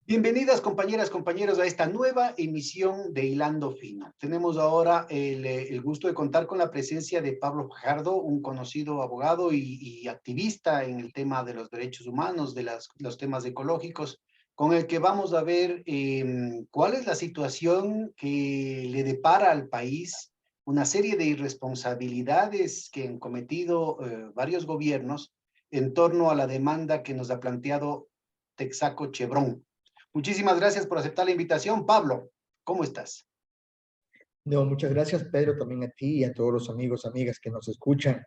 Bienvenidas compañeras, compañeros a esta nueva emisión de Hilando Fino. Tenemos ahora el gusto de contar con la presencia de Pablo Fajardo, un conocido abogado y activista en el tema de los derechos humanos, de los temas ecológicos, con el que vamos a ver cuál es la situación que le depara al país una serie de irresponsabilidades que han cometido varios gobiernos en torno a la demanda que nos ha planteado Texaco Chevron. Muchísimas gracias por aceptar la invitación. Pablo, ¿cómo estás? No, muchas gracias, Pedro, también a ti y a todos los amigos, amigas que nos escuchan.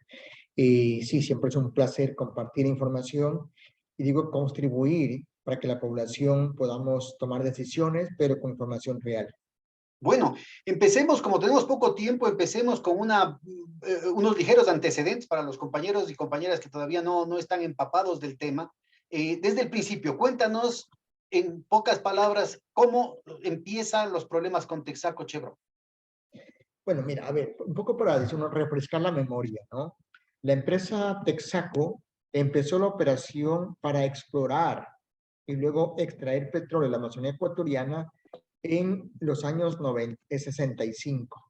Y sí, siempre es un placer compartir información y digo contribuir para que la población podamos tomar decisiones, pero con información real. Bueno, empecemos, como tenemos poco tiempo, empecemos con unos ligeros antecedentes para los compañeros y compañeras que todavía no están empapados del tema. Desde el principio, cuéntanos en pocas palabras cómo empiezan los problemas con Texaco Chevron. Bueno, mira, a ver, un poco para decir, refrescar la memoria, ¿no? La empresa Texaco empezó la operación para explorar y luego extraer petróleo de la Amazonía ecuatoriana en los años 65.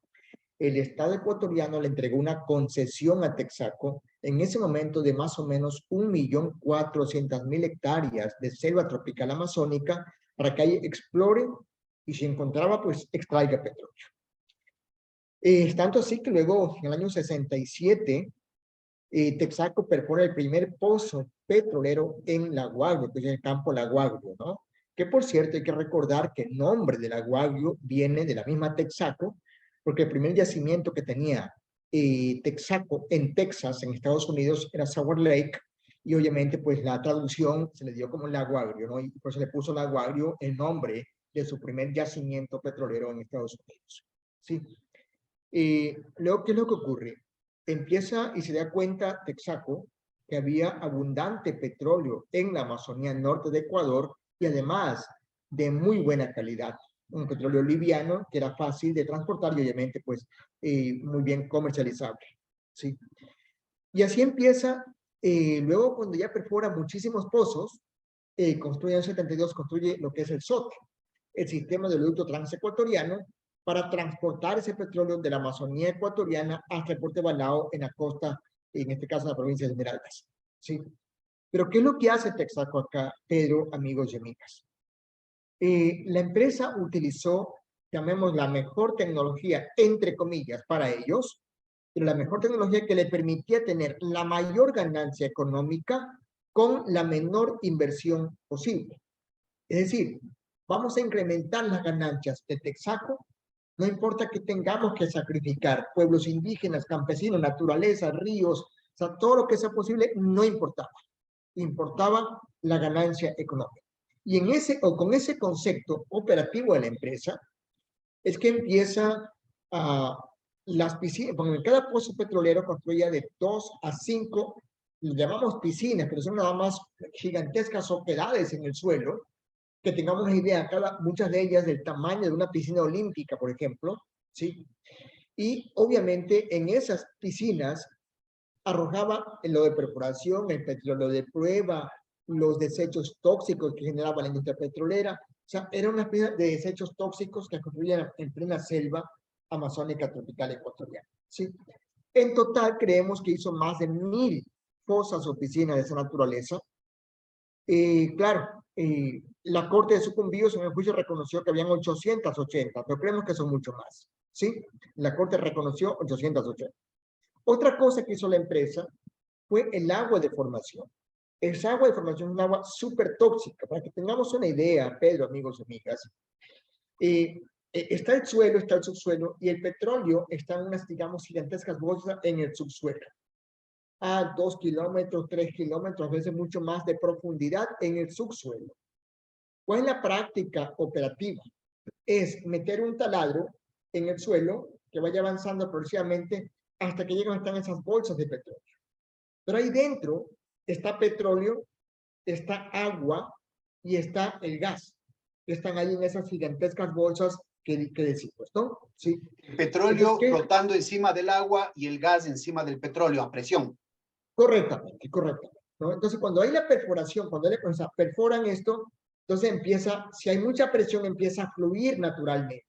El Estado ecuatoriano le entregó una concesión a Texaco en ese momento de más o menos 1.400.000 hectáreas de selva tropical amazónica para que ahí explore y si encontraba, pues extraiga petróleo. Tanto así que luego, en el año 67, Texaco perfora el primer pozo petrolero en La Guagua, que es el campo La Guagua, ¿no? Que por cierto hay que recordar que el nombre de La Guagua viene de la misma Texaco, porque el primer yacimiento que tenía Texaco en Texas, en Estados Unidos, era Sour Lake, y obviamente pues la traducción se le dio como La Guagua, ¿no? Y por eso le puso La Guagua el nombre de su primer yacimiento petrolero en Estados Unidos, ¿sí? Luego, ¿qué es lo que ocurre? Empieza y se da cuenta Texaco que había abundante petróleo en la Amazonía norte de Ecuador y además de muy buena calidad. Un petróleo liviano que era fácil de transportar y obviamente pues muy bien comercializable. ¿Sí? Y así empieza, luego cuando ya perfora muchísimos pozos, construye en el 72, construye lo que es el SOT, el sistema de oleoducto transecuatoriano, para transportar ese petróleo de la Amazonía ecuatoriana hasta el puerto de Balao en la costa, en este caso en la provincia de Esmeraldas. ¿Sí? Pero ¿qué es lo que hace Texaco acá, Pedro, amigos y amigas? La empresa utilizó, llamemos la mejor tecnología, entre comillas, para ellos, pero la mejor tecnología que le permitía tener la mayor ganancia económica con la menor inversión posible. Es decir, vamos a incrementar las ganancias de Texaco, no importa que tengamos que sacrificar pueblos indígenas, campesinos, naturaleza, ríos, o sea, todo lo que sea posible, no importaba. Importaba la ganancia económica. Y en ese, o con ese concepto operativo de la empresa, es que empieza a las piscinas, porque en cada pozo petrolero construía de 2 a 5, lo llamamos piscinas, pero son nada más gigantescas oquedades en el suelo, que tengamos una idea, muchas de ellas del tamaño de una piscina olímpica, por ejemplo, ¿sí? Y obviamente en esas piscinas arrojaba lo de perforación, el petróleo de prueba, los desechos tóxicos que generaba la industria petrolera. O sea, era una piscina de desechos tóxicos que construían en plena selva amazónica tropical ecuatoriana, ¿sí? En total creemos que hizo más de 1.000 fosas o piscinas de esa naturaleza. Claro, la Corte de Sucumbíos en el juicio reconoció que habían 880, pero creemos que son mucho más, ¿sí? La Corte reconoció 880. Otra cosa que hizo la empresa fue el agua de formación. Esa agua de formación es un agua súper tóxica. Para que tengamos una idea, Pedro, amigos y amigas, está el suelo, está el subsuelo, y el petróleo está en unas, digamos, gigantescas bolsas en el subsuelo. A 2 kilómetros, 3 kilómetros, a veces mucho más de profundidad en el subsuelo. ¿Cuál es la práctica operativa? Es meter un taladro en el suelo que vaya avanzando progresivamente hasta que llegan están esas bolsas de petróleo. Pero ahí dentro está petróleo, está agua y está el gas. Están ahí en esas gigantescas bolsas que decimos, ¿no? Sí. El petróleo flotando encima del agua y el gas encima del petróleo a presión. Correctamente, correctamente, ¿no? Entonces, cuando hay la perforación, cuando perforan esto, Entonces si hay mucha presión, empieza a fluir naturalmente,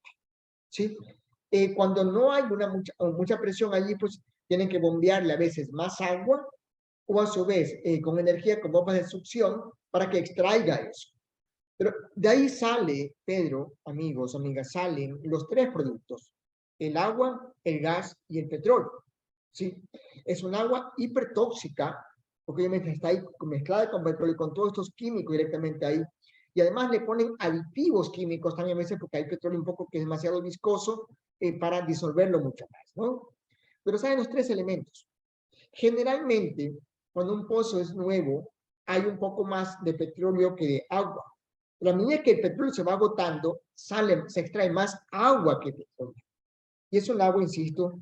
¿sí? Cuando no hay mucha presión allí, pues tienen que bombearle a veces más agua o a su vez con energía, con bombas de succión para que extraiga eso. Pero de ahí sale, Pedro, amigos, amigas, salen los tres productos: el agua, el gas y el petróleo. ¿Sí? Es un agua hipertóxica, porque obviamente está ahí mezclada con petróleo y con todos estos químicos directamente ahí. Y además le ponen aditivos químicos también a veces, porque hay petróleo un poco que es demasiado viscoso para disolverlo mucho más, ¿no? Pero saben los tres elementos. Generalmente, cuando un pozo es nuevo, hay un poco más de petróleo que de agua. Pero a medida que el petróleo se va agotando, se extrae más agua que petróleo. Y es un agua, insisto,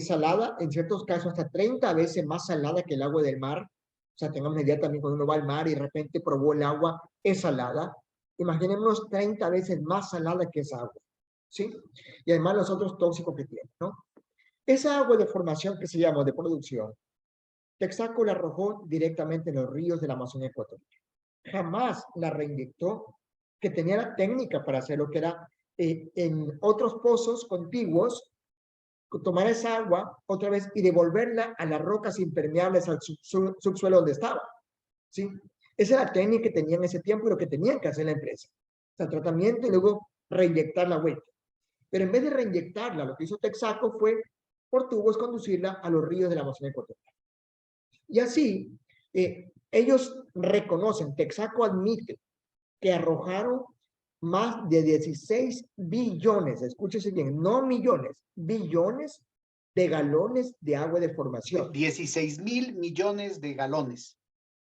salada, en ciertos casos hasta 30 veces más salada que el agua del mar. O sea, tengamos una idea también cuando uno va al mar y de repente probó el agua, es salada. Imaginémonos 30 veces más salada que esa agua, ¿sí? Y además los otros tóxicos que tiene, ¿no? Esa agua de formación que se llama de producción, Texaco la arrojó directamente en los ríos de la Amazonía ecuatoriana. Jamás la reinyectó, que tenía la técnica para hacer lo que era en otros pozos contiguos, tomar esa agua otra vez y devolverla a las rocas impermeables al subsuelo donde estaba, ¿sí? Esa era la técnica que tenían en ese tiempo y lo que tenían que hacer la empresa. O sea, tratamiento y luego reinyectar la vuelta. Pero en vez de reinyectarla, lo que hizo Texaco fue, por tubos, conducirla a los ríos de la Amazonía ecuatoriana. Y así, ellos reconocen, Texaco admite que arrojaron más de 16 billones, escúchese bien, no millones, billones de galones de agua de formación. 16.000 millones de galones.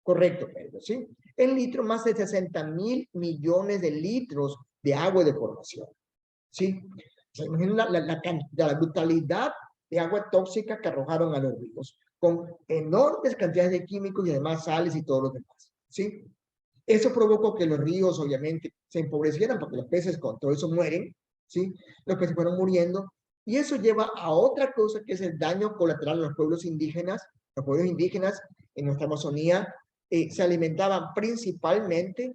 Correcto, Pedro, ¿sí? En litros, más de 60.000 millones de litros de agua de formación, ¿sí? O sea, imaginen la brutalidad de agua tóxica que arrojaron a los ríos, con enormes cantidades de químicos y además sales y todo lo demás, ¿sí? Eso provocó que los ríos, obviamente, se empobrecieran porque los peces con todo eso mueren, ¿sí? Los peces fueron muriendo. Y eso lleva a otra cosa que es el daño colateral a los pueblos indígenas. Los pueblos indígenas en nuestra Amazonía se alimentaban principalmente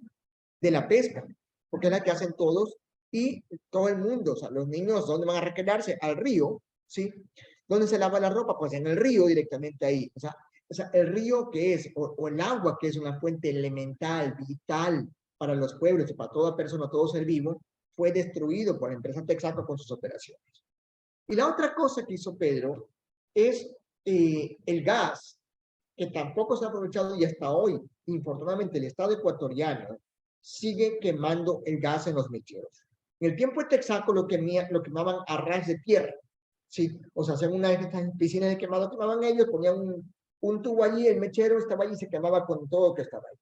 de la pesca, porque es la que hacen todos y todo el mundo. O sea, los niños, ¿dónde van a recrearse? Al río, ¿sí? ¿Dónde se lava la ropa? Pues en el río directamente ahí. O sea, el río que es, o el agua que es una fuente elemental, vital para los pueblos y para toda persona, todo ser vivo, fue destruido por la empresa Texaco con sus operaciones. Y la otra cosa que hizo Pedro es el gas, que tampoco se ha aprovechado y hasta hoy, infortunadamente, el Estado ecuatoriano sigue quemando el gas en los mecheros. En el tiempo de Texaco lo quemaban a ras de tierra, ¿sí? O sea, hacían una de estas piscinas de quemado, quemaban ellos, ponían un tubo allí, el mechero estaba allí y se quemaba con todo lo que estaba ahí.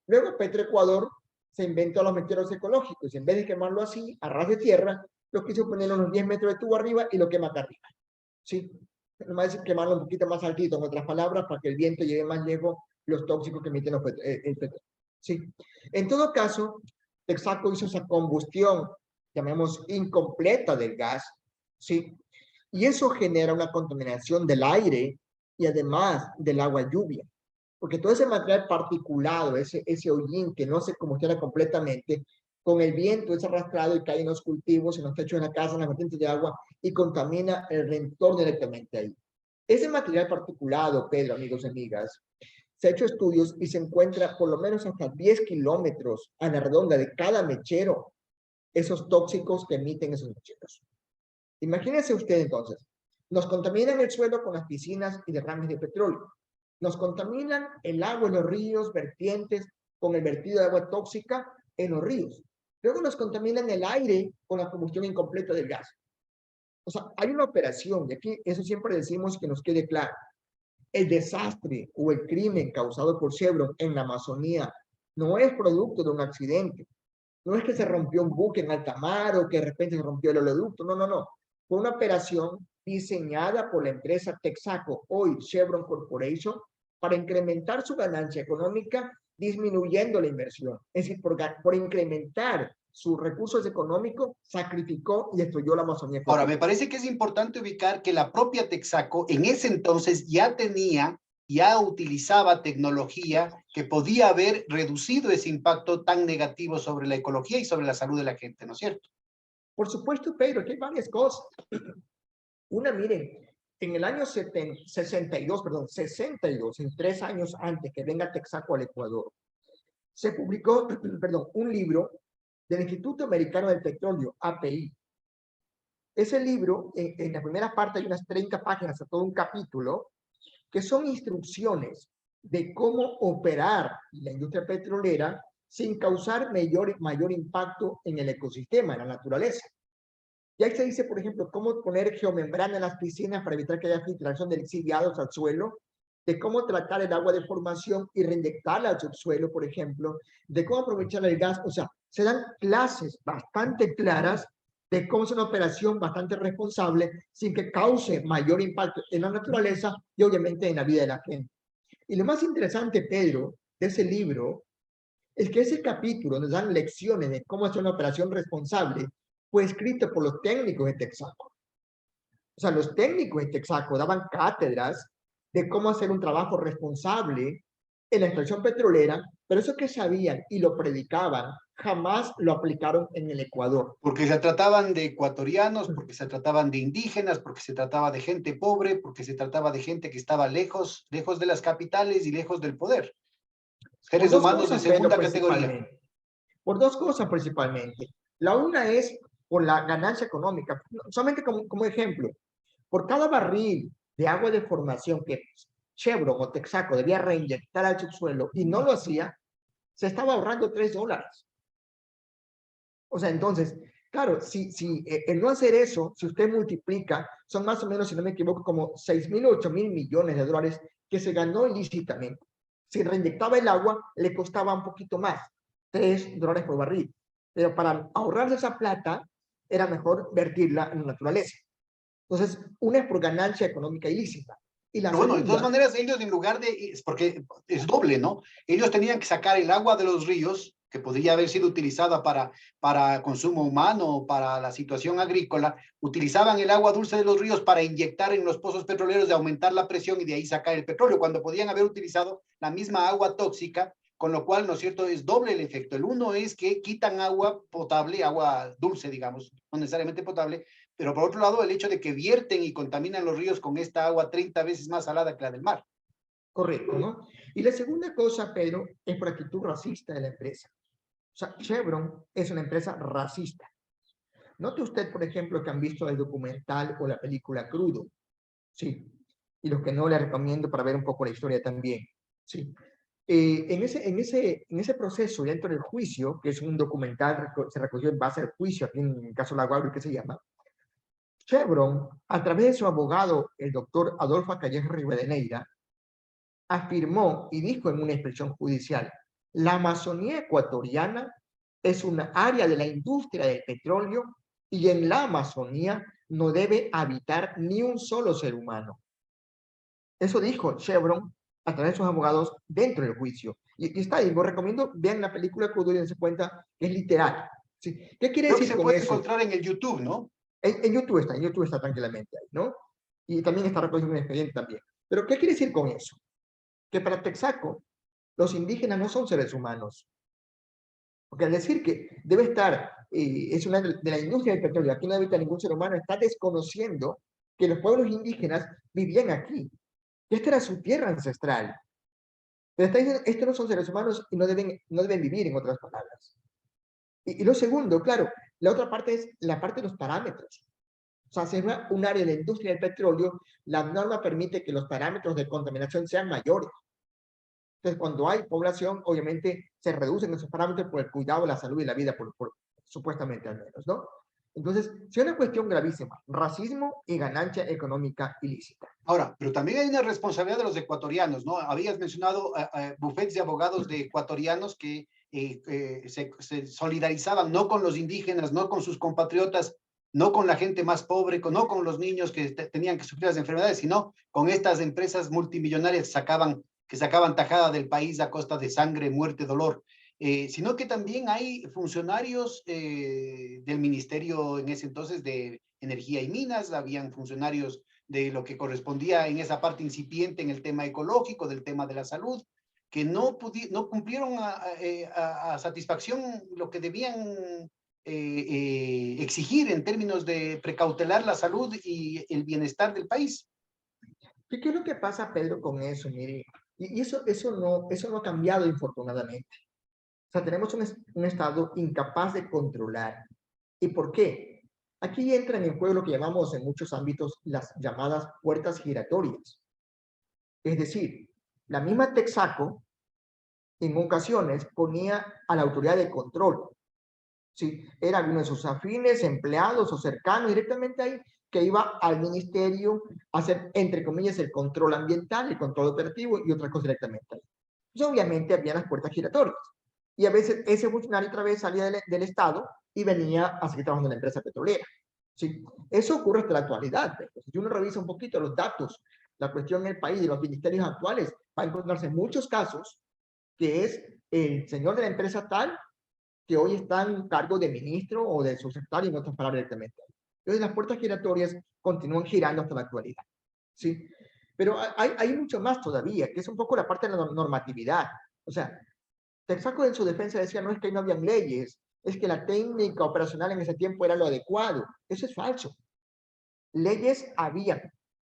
Luego Petroecuador se inventó los mecheros ecológicos y en vez de quemarlo así, a ras de tierra, lo quiso poner unos 10 metros de tubo arriba y lo quema acá arriba, ¿sí? Nomás es quemarlo un poquito más altito, en otras palabras, para que el viento lleve más lejos los tóxicos que emiten el petróleo, ¿sí? En todo caso, Texaco hizo esa combustión, llamemos incompleta del gas, ¿sí? Y eso genera una contaminación del aire y además del agua lluvia. Porque todo ese material particulado, ese hollín que no se combustiona completamente, con el viento es arrastrado y cae en los cultivos, en los techos de la casa, en las vertientes de agua y contamina el entorno directamente ahí. Ese material particulado, Pedro, amigos y amigas, se ha hecho estudios y se encuentra por lo menos hasta 10 kilómetros a la redonda de cada mechero, esos tóxicos que emiten esos mecheros. Imagínense usted entonces, nos contaminan el suelo con las piscinas y derrames de petróleo, nos contaminan el agua en los ríos, vertientes, con el vertido de agua tóxica en los ríos. Luego nos contaminan el aire con la combustión incompleta del gas. O sea, hay una operación, y aquí eso siempre decimos que nos quede claro. El desastre o el crimen causado por Chevron en la Amazonía no es producto de un accidente. No es que se rompió un buque en alta mar o que de repente se rompió el oleoducto. No, no, no. Fue una operación diseñada por la empresa Texaco, hoy Chevron Corporation, para incrementar su ganancia económica disminuyendo la inversión. Es decir, por incrementar sus recursos económicos, sacrificó y destruyó la Amazonía. Ahora, me parece que es importante ubicar que la propia Texaco en ese entonces ya tenía ya utilizaba tecnología que podía haber reducido ese impacto tan negativo sobre la ecología y sobre la salud de la gente, ¿no es cierto? Por supuesto, Pedro, que hay varias cosas. Una, miren, en el año 62, en 3 años antes que venga Texaco al Ecuador, se publicó, perdón, un libro del Instituto Americano del Petróleo, API. Ese libro, en la primera parte hay unas 30 páginas, a todo un capítulo, que son instrucciones de cómo operar la industria petrolera sin causar mayor impacto en el ecosistema, en la naturaleza. Y ahí se dice, por ejemplo, cómo poner geomembrana en las piscinas para evitar que haya filtración de lixiviados al suelo, de cómo tratar el agua de formación y reinyectarla al subsuelo, por ejemplo, de cómo aprovechar el gas. O sea, se dan clases bastante claras de cómo es una operación bastante responsable sin que cause mayor impacto en la naturaleza y obviamente en la vida de la gente. Y lo más interesante, Pedro, de ese libro es que ese capítulo nos dan lecciones de cómo hacer una operación responsable, fue escrito por los técnicos de Texaco. O sea, los técnicos de Texaco daban cátedras de cómo hacer un trabajo responsable en la extracción petrolera, pero eso que sabían y lo predicaban, jamás lo aplicaron en el Ecuador. Porque se trataban de ecuatorianos, porque se trataban de indígenas, porque se trataba de gente pobre, porque se trataba de gente que estaba lejos, lejos de las capitales y lejos del poder. Por Seres dos humanos de cosas, Pedro, segunda categoría. principalmente. Por dos cosas principalmente. La una es por la ganancia económica. Solamente como ejemplo, por cada barril de agua de formación que Chevron o Texaco debía reinyectar al subsuelo y no lo hacía, se estaba ahorrando $3. O sea, entonces, claro, si el no hacer eso, si usted multiplica, son más o menos, si no me equivoco, como 6.000 o 8.000 millones de dólares que se ganó ilícitamente. Si reinyectaba el agua, le costaba un poquito más, $3 por barril. Pero para ahorrarse esa plata, era mejor vertirla en la naturaleza. Entonces, una es por ganancia económica ilícita. Y la Pero bueno, de todas segunda, maneras, ellos en lugar de, porque es doble, ¿no? Ellos tenían que sacar el agua de los ríos, que podría haber sido utilizada para consumo humano o para la situación agrícola, utilizaban el agua dulce de los ríos para inyectar en los pozos petroleros de aumentar la presión y de ahí sacar el petróleo, cuando podían haber utilizado la misma agua tóxica, con lo cual, ¿no es cierto?, es doble el efecto. El uno es que quitan agua potable, agua dulce, digamos, no necesariamente potable, pero por otro lado, el hecho de que vierten y contaminan los ríos con esta agua 30 veces más salada que la del mar. correcto, ¿no? Y la segunda cosa, Pedro, es por actitud racista de la empresa. O sea, Chevron es una empresa racista. Note usted, por ejemplo, que han visto el documental o la película Crudo. Sí. Y los que no, le recomiendo para ver un poco la historia también. Sí. En ese proceso, dentro del juicio, que es un documental, se recogió en base al juicio, aquí en el caso de la Guardia, que se llama, Chevron, a través de su abogado, el doctor Adolfo Calleja Rivadeneira, afirmó y dijo en una expresión judicial, la Amazonía ecuatoriana es una área de la industria del petróleo y en la Amazonía no debe habitar ni un solo ser humano. Eso dijo Chevron a través de sus abogados dentro del juicio. Y está ahí, lo recomiendo, vean la película Crudo y dense cuenta que es literal. ¿Sí? ¿Qué quiere Creo que decir se con puede eso? encontrar en el YouTube, ¿no? En YouTube está tranquilamente ahí, ¿no? Y también está recogiendo un expediente también. Pero ¿qué quiere decir con eso? Que para Texaco, los indígenas no son seres humanos. Porque al decir que debe estar, es una de la industria del petróleo, aquí no habita ningún ser humano, está desconociendo que los pueblos indígenas vivían aquí. Que esta era su tierra ancestral. Pero está diciendo, estos no son seres humanos y no deben vivir, en otras palabras. Y lo segundo, claro, la otra parte es la parte de los parámetros. O sea, si es un área de la industria del petróleo, la norma permite que los parámetros de contaminación sean mayores. Entonces, cuando hay población, obviamente se reducen esos parámetros por el cuidado de la salud y la vida, supuestamente al menos, ¿no? Entonces, sí es una cuestión gravísima, racismo y ganancia económica ilícita. Ahora, pero también hay una responsabilidad de los ecuatorianos, ¿no? Habías mencionado bufetes de abogados de ecuatorianos que se solidarizaban no con los indígenas, no con sus compatriotas, no con la gente más pobre, no con los niños que tenían que sufrir las enfermedades, sino con estas empresas multimillonarias que sacaban tajada del país a costa de sangre, muerte, dolor. Sino que también hay funcionarios del Ministerio en ese entonces de Energía y Minas, habían funcionarios de lo que correspondía en esa parte incipiente en el tema ecológico, del tema de la salud, que no cumplieron a satisfacción lo que debían exigir en términos de precautelar la salud y el bienestar del país. ¿Qué es lo que pasa, Pedro, con eso? Mire, y eso no ha cambiado, infortunadamente. O sea, tenemos un Estado incapaz de controlar. ¿Y por qué? Aquí entran en juego lo que llamamos en muchos ámbitos las llamadas puertas giratorias. Es decir, la misma Texaco en ocasiones ponía a la autoridad de control. ¿Sí? Era alguno de sus afines, empleados o cercanos directamente ahí, que iba al ministerio a hacer, entre comillas, el control ambiental, el control operativo y otra cosa directamente ahí. Y obviamente había las puertas giratorias. Y a veces ese funcionario otra vez salía del Estado y venía a seguir trabajando en la empresa petrolera. ¿Sí? Eso ocurre hasta la actualidad. Si uno revisa un poquito los datos, la cuestión en el país de los ministerios actuales, va a encontrarse muchos casos que es el señor de la empresa tal que hoy está en cargo de ministro o de subsecretario, en otras palabras directamente. Entonces las puertas giratorias continúan girando hasta la actualidad. ¿Sí? Pero hay mucho más todavía, que es un poco la parte de la normatividad. O sea, Texaco en su defensa decía, no es que no habían leyes, es que la técnica operacional en ese tiempo era lo adecuado. Eso es falso. Leyes habían.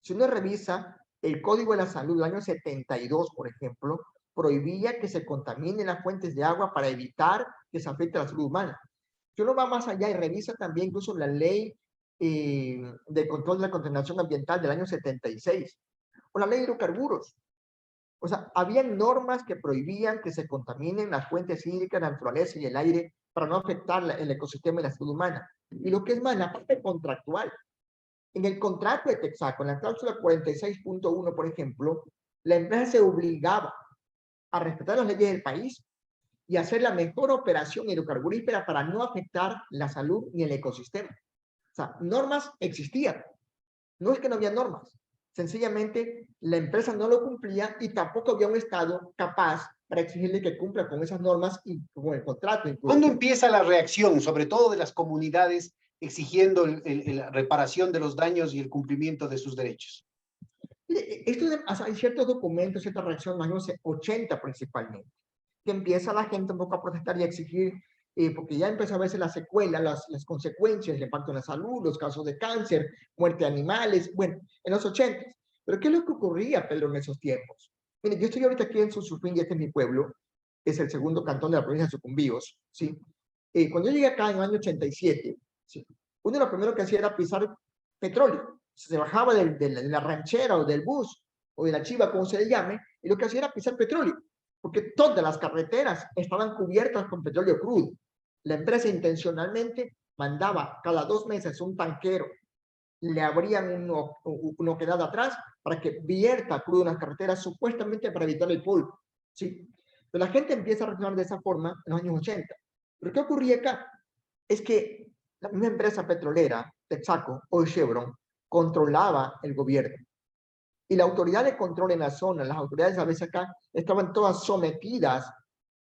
Si uno revisa el Código de la Salud del año 72, por ejemplo, prohibía que se contaminen las fuentes de agua para evitar que se afecte a la salud humana. Si uno va más allá y revisa también incluso la ley de control de la contaminación ambiental del año 76, o la ley de hidrocarburos. O sea, habían normas que prohibían que se contaminen las fuentes hídricas, la naturaleza y el aire para no afectar el ecosistema y la salud humana. Y lo que es más, la parte contractual. En el contrato de Texaco, en la cláusula 46.1, por ejemplo, la empresa se obligaba a respetar las leyes del país y hacer la mejor operación hidrocarburífera para no afectar la salud ni el ecosistema. O sea, normas existían. No es que no había normas. Sencillamente, la empresa no lo cumplía y tampoco había un Estado capaz para exigirle que cumpla con esas normas y con el contrato incluso. ¿Cuándo empieza la reacción, sobre todo de las comunidades, exigiendo la reparación de los daños y el cumplimiento de sus derechos? Hay ciertos documentos, cierta reacción en los años 80 principalmente, que empieza la gente un poco a protestar y a exigir, porque ya empezó a verse las secuelas, las consecuencias, el impacto en la salud, los casos de cáncer, muerte de animales, bueno, en los 80. Pero ¿qué es lo que ocurría, Pedro, en esos tiempos? Mire, yo estoy ahorita aquí en Sususpín, y este es mi pueblo, es el segundo cantón de la provincia de Sucumbíos, ¿sí? Cuando yo llegué acá en el año 87, ¿sí? Uno de lo primero que hacía era pisar petróleo. Se bajaba de la ranchera o del bus o de la chiva, como se le llame, y lo que hacía era pisar petróleo, porque todas las carreteras estaban cubiertas con petróleo crudo. La empresa intencionalmente mandaba cada 2 meses un tanquero, le abrían una quedada atrás para que vierta crudo en las carreteras, supuestamente para evitar el polvo. ¿Sí? Pero la gente empieza a reaccionar de esa forma en los años 80. ¿Pero qué ocurría acá? Es que la misma empresa petrolera, Texaco, o Chevron, controlaba el gobierno. Y la autoridad de control en la zona, las autoridades a veces acá, estaban todas sometidas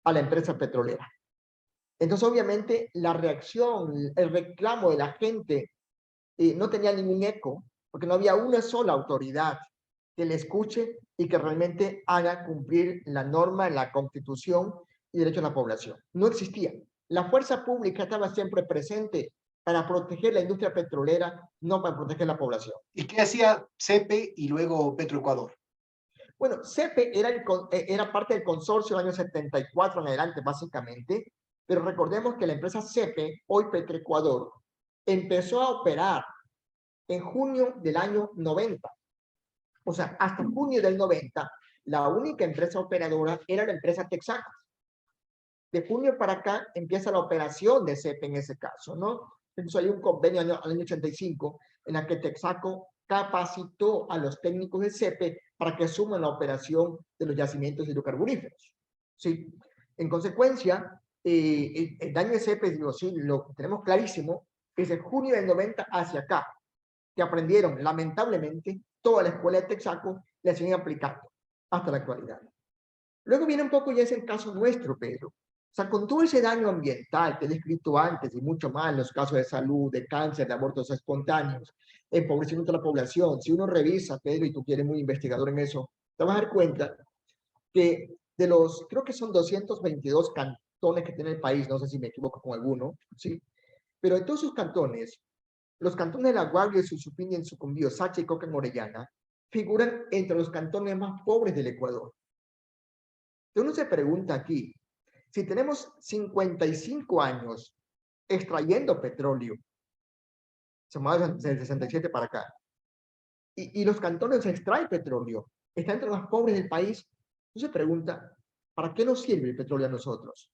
a la empresa petrolera. Entonces, obviamente, la reacción, el reclamo de la gente no tenía ningún eco, porque no había una sola autoridad que le escuche y que realmente haga cumplir la norma, la constitución y derecho a la población. No existía. La fuerza pública estaba siempre presente para proteger la industria petrolera, no para proteger la población. ¿Y qué hacía CEPE y luego Petroecuador? Bueno, CEPE era parte del consorcio del año 74 en adelante, básicamente, pero recordemos que la empresa CEPE, hoy Petroecuador, empezó a operar en junio del año 90. O sea, hasta junio del 90, la única empresa operadora era la empresa Texaco. De junio para acá empieza la operación de CEPE en ese caso, ¿no? Entonces hay un convenio al año 85 en la que Texaco capacitó a los técnicos de CEPE para que asuman la operación de los yacimientos hidrocarburíferos. ¿Sí? En consecuencia, el daño de CEPE, digo, sí, lo tenemos clarísimo, es de junio del 90 hacia acá, que aprendieron, lamentablemente, toda la escuela de Texaco la siguen aplicando hasta la actualidad. Luego viene un poco ya es el caso nuestro, Pedro. sea, con todo ese daño ambiental que he descrito antes y mucho más, los casos de salud, de cáncer, de abortos espontáneos, empobrecimiento de la población, si uno revisa, Pedro, y tú que eres muy investigador en eso, te vas a dar cuenta que de los, creo que son 222 cantones que tiene el país, no sé si me equivoco con alguno, ¿sí? Pero de todos sus cantones, los cantones de La Guardia, Sucupini, Sucumbío, Sacha y Coca en Orellana figuran entre los cantones más pobres del Ecuador. Entonces uno se pregunta aquí, si tenemos 55 años extrayendo petróleo, se mueve desde 67 para acá, y los cantones extraen petróleo, están entre los más pobres del país, uno se pregunta, ¿para qué nos sirve el petróleo a nosotros?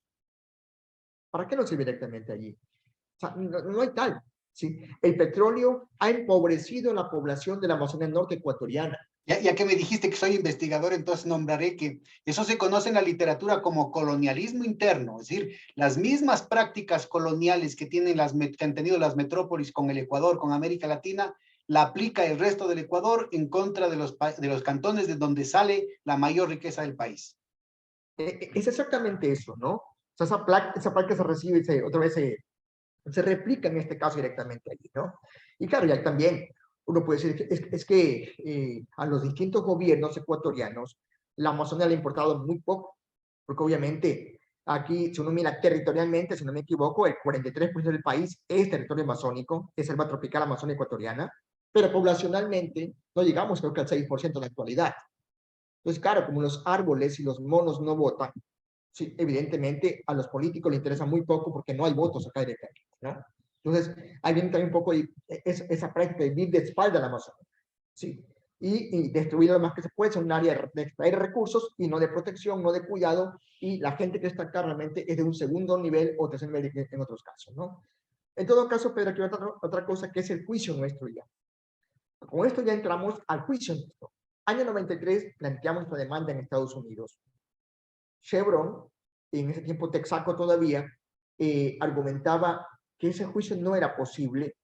¿Para qué nos sirve directamente allí? O sea, no hay tal. ¿Sí? El petróleo ha empobrecido la población de la Amazonía norte ecuatoriana. Ya que me dijiste que soy investigador, entonces nombraré que eso se conoce en la literatura como colonialismo interno, es decir, las mismas prácticas coloniales que tienen que han tenido las metrópolis con el Ecuador, con América Latina, la aplica el resto del Ecuador en contra de los cantones de donde sale la mayor riqueza del país. Es exactamente eso, ¿no? O sea, esa placa se recibe y otra vez se replica en este caso directamente allí, ¿no? Y claro, ya también uno puede decir que es que a los distintos gobiernos ecuatorianos la Amazonía le ha importado muy poco, porque obviamente aquí, si uno mira territorialmente, si no me equivoco, el 43% del país es territorio amazónico, es selva tropical amazónica ecuatoriana, pero poblacionalmente no llegamos creo que al 6% en la actualidad. Entonces, claro, como los árboles y los monos no votan, sí, evidentemente a los políticos les interesa muy poco porque no hay votos acá directamente, ¿no? Entonces, ahí viene también un poco esa práctica de vivir de espalda a la Amazonia, ¿sí? Y destruir lo más que se puede, es un área de extraer recursos y no de protección, no de cuidado, y la gente que está acá realmente es de un segundo nivel o tercer nivel en otros casos, ¿no? En todo caso, Pedro, aquí hay otra cosa que es el juicio nuestro ya. Con esto ya entramos al juicio nuestro. Año 93 planteamos esta demanda en Estados Unidos. Chevron, en ese tiempo Texaco todavía, argumentaba que ese juicio no era posible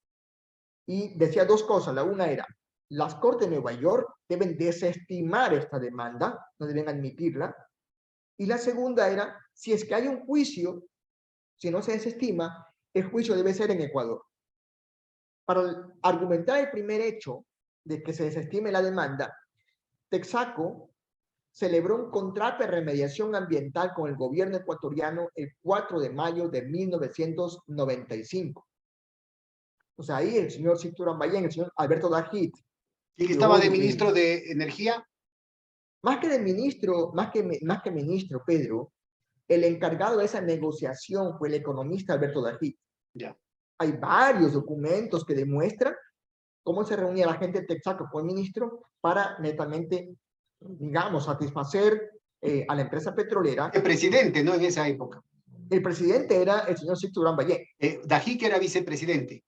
y decía dos cosas. La una era, las Cortes de Nueva York deben desestimar esta demanda, no deben admitirla. Y la segunda era, si es que hay un juicio, si no se desestima, el juicio debe ser en Ecuador. Para argumentar el primer hecho de que se desestime la demanda, Texaco celebró un contrato de remediación ambiental con el gobierno ecuatoriano el 4 de mayo de 1995. O sea, ahí el señor Sixto Uribe, el señor Alberto Dajit. ¿Quién estaba de ministro de Energía? Más que de ministro, más que ministro, Pedro, el encargado de esa negociación fue el economista Alberto Dajit. Ya. Hay varios documentos que demuestran cómo se reunía la gente de Texaco con el ministro para netamente, digamos, satisfacer a la empresa petrolera. El presidente, ¿no? En esa época. El presidente era el señor Sixto Uribe. Dajic era vicepresidente.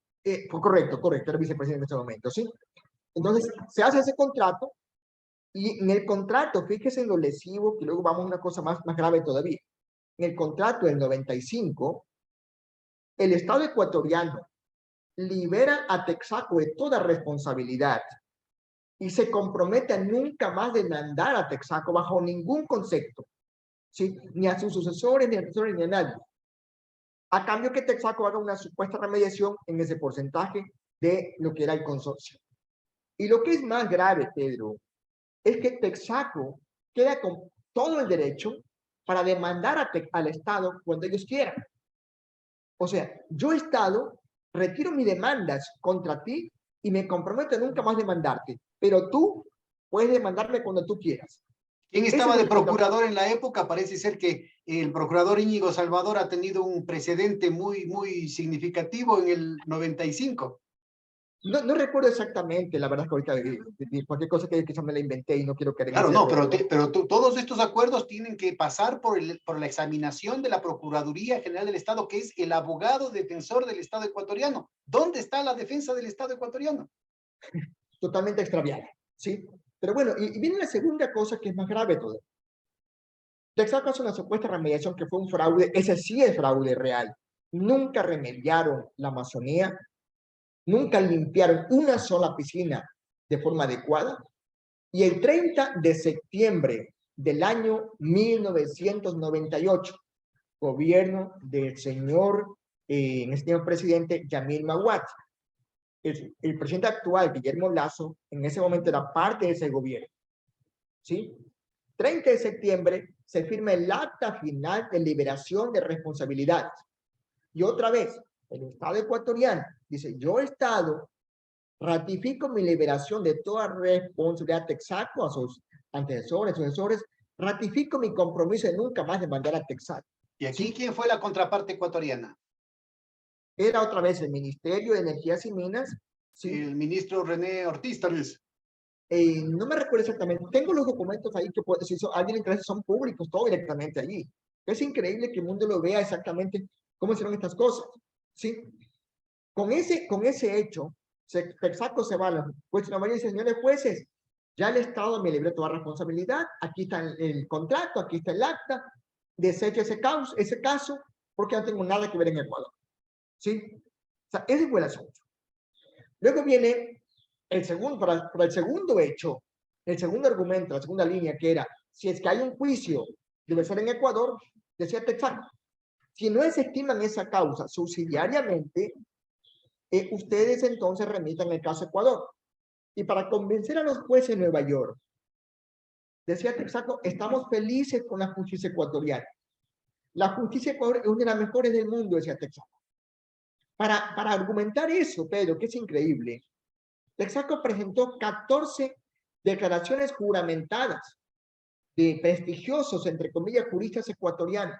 Correcto, era vicepresidente en ese momento, ¿sí? Entonces, se hace ese contrato y en el contrato, fíjese en lo lesivo, que luego vamos a una cosa más grave todavía. En el contrato del 95, el Estado ecuatoriano libera a Texaco de toda responsabilidad y se compromete a nunca más demandar a Texaco bajo ningún concepto, ¿sí? Ni a sus sucesores, ni a asesores, ni a nadie. A cambio que Texaco haga una supuesta remediación en ese porcentaje de lo que era el consorcio. Y lo que es más grave, Pedro, es que Texaco queda con todo el derecho para demandar al Estado cuando ellos quieran. O sea, yo Estado retiro mis demandas contra ti y me comprometo a nunca más demandarte, pero tú puedes demandarme cuando tú quieras. ¿Quién estaba de procurador en la época? Parece ser que el procurador Íñigo Salvador ha tenido un precedente muy significativo en el 95. No recuerdo exactamente, la verdad es que ahorita cualquier cosa que quizás me la inventé y no quiero que... Claro, no, pero todos estos acuerdos tienen que pasar por la examinación de la Procuraduría General del Estado, que es el abogado defensor del Estado ecuatoriano. ¿Dónde está la defensa del Estado ecuatoriano? Totalmente extraviada, ¿sí? Pero bueno, y viene la segunda cosa que es más grave todavía. Texaco hace una supuesta remediación que fue un fraude, ese sí es fraude real. Nunca remediaron la Amazonía, nunca limpiaron una sola piscina de forma adecuada. Y el 30 de septiembre del año 1998, gobierno del señor, en este señor presidente, Yamil Mahuad. El presidente actual, Guillermo Lasso, en ese momento era parte de ese gobierno. ¿Sí? 30 de septiembre se firma el acta final de liberación de responsabilidades. Y otra vez, el Estado ecuatoriano dice, yo Estado ratifico mi liberación de toda responsabilidad de Texaco a sus antecesores, sucesores, ratifico mi compromiso de nunca más demandar a Texaco. ¿Y aquí ¿Sí? quién fue la contraparte ecuatoriana? Era otra vez el Ministerio de Energías y Minas, ¿sí? El ministro René Ortiz, tal vez. No me recuerdo exactamente, tengo los documentos ahí que si alguien le interesa son públicos, todo directamente allí. Es increíble que el mundo lo vea exactamente cómo hicieron estas cosas, ¿sí? Con ese hecho, Texaco se va a los jueces de la mayoría y dice, señores jueces, ya el Estado me libró toda responsabilidad, aquí está el contrato, aquí está el acta, desecha ese caso, porque no tengo nada que ver en Ecuador, ¿sí? O sea, ese fue el asunto. Luego viene el segundo, para el segundo hecho, el segundo argumento, la segunda línea, que era, si es que hay un juicio, debe ser en Ecuador, decía Texaco. Si no desestiman esa causa subsidiariamente, ustedes entonces remitan el caso a Ecuador. Y para convencer a los jueces de Nueva York, decía Texaco, estamos felices con la justicia ecuatoriana. La justicia ecuatoriana es una de las mejores del mundo, decía Texaco. Para argumentar eso, Pedro, que es increíble, Texaco presentó 14 declaraciones juramentadas de prestigiosos, entre comillas, juristas ecuatorianos,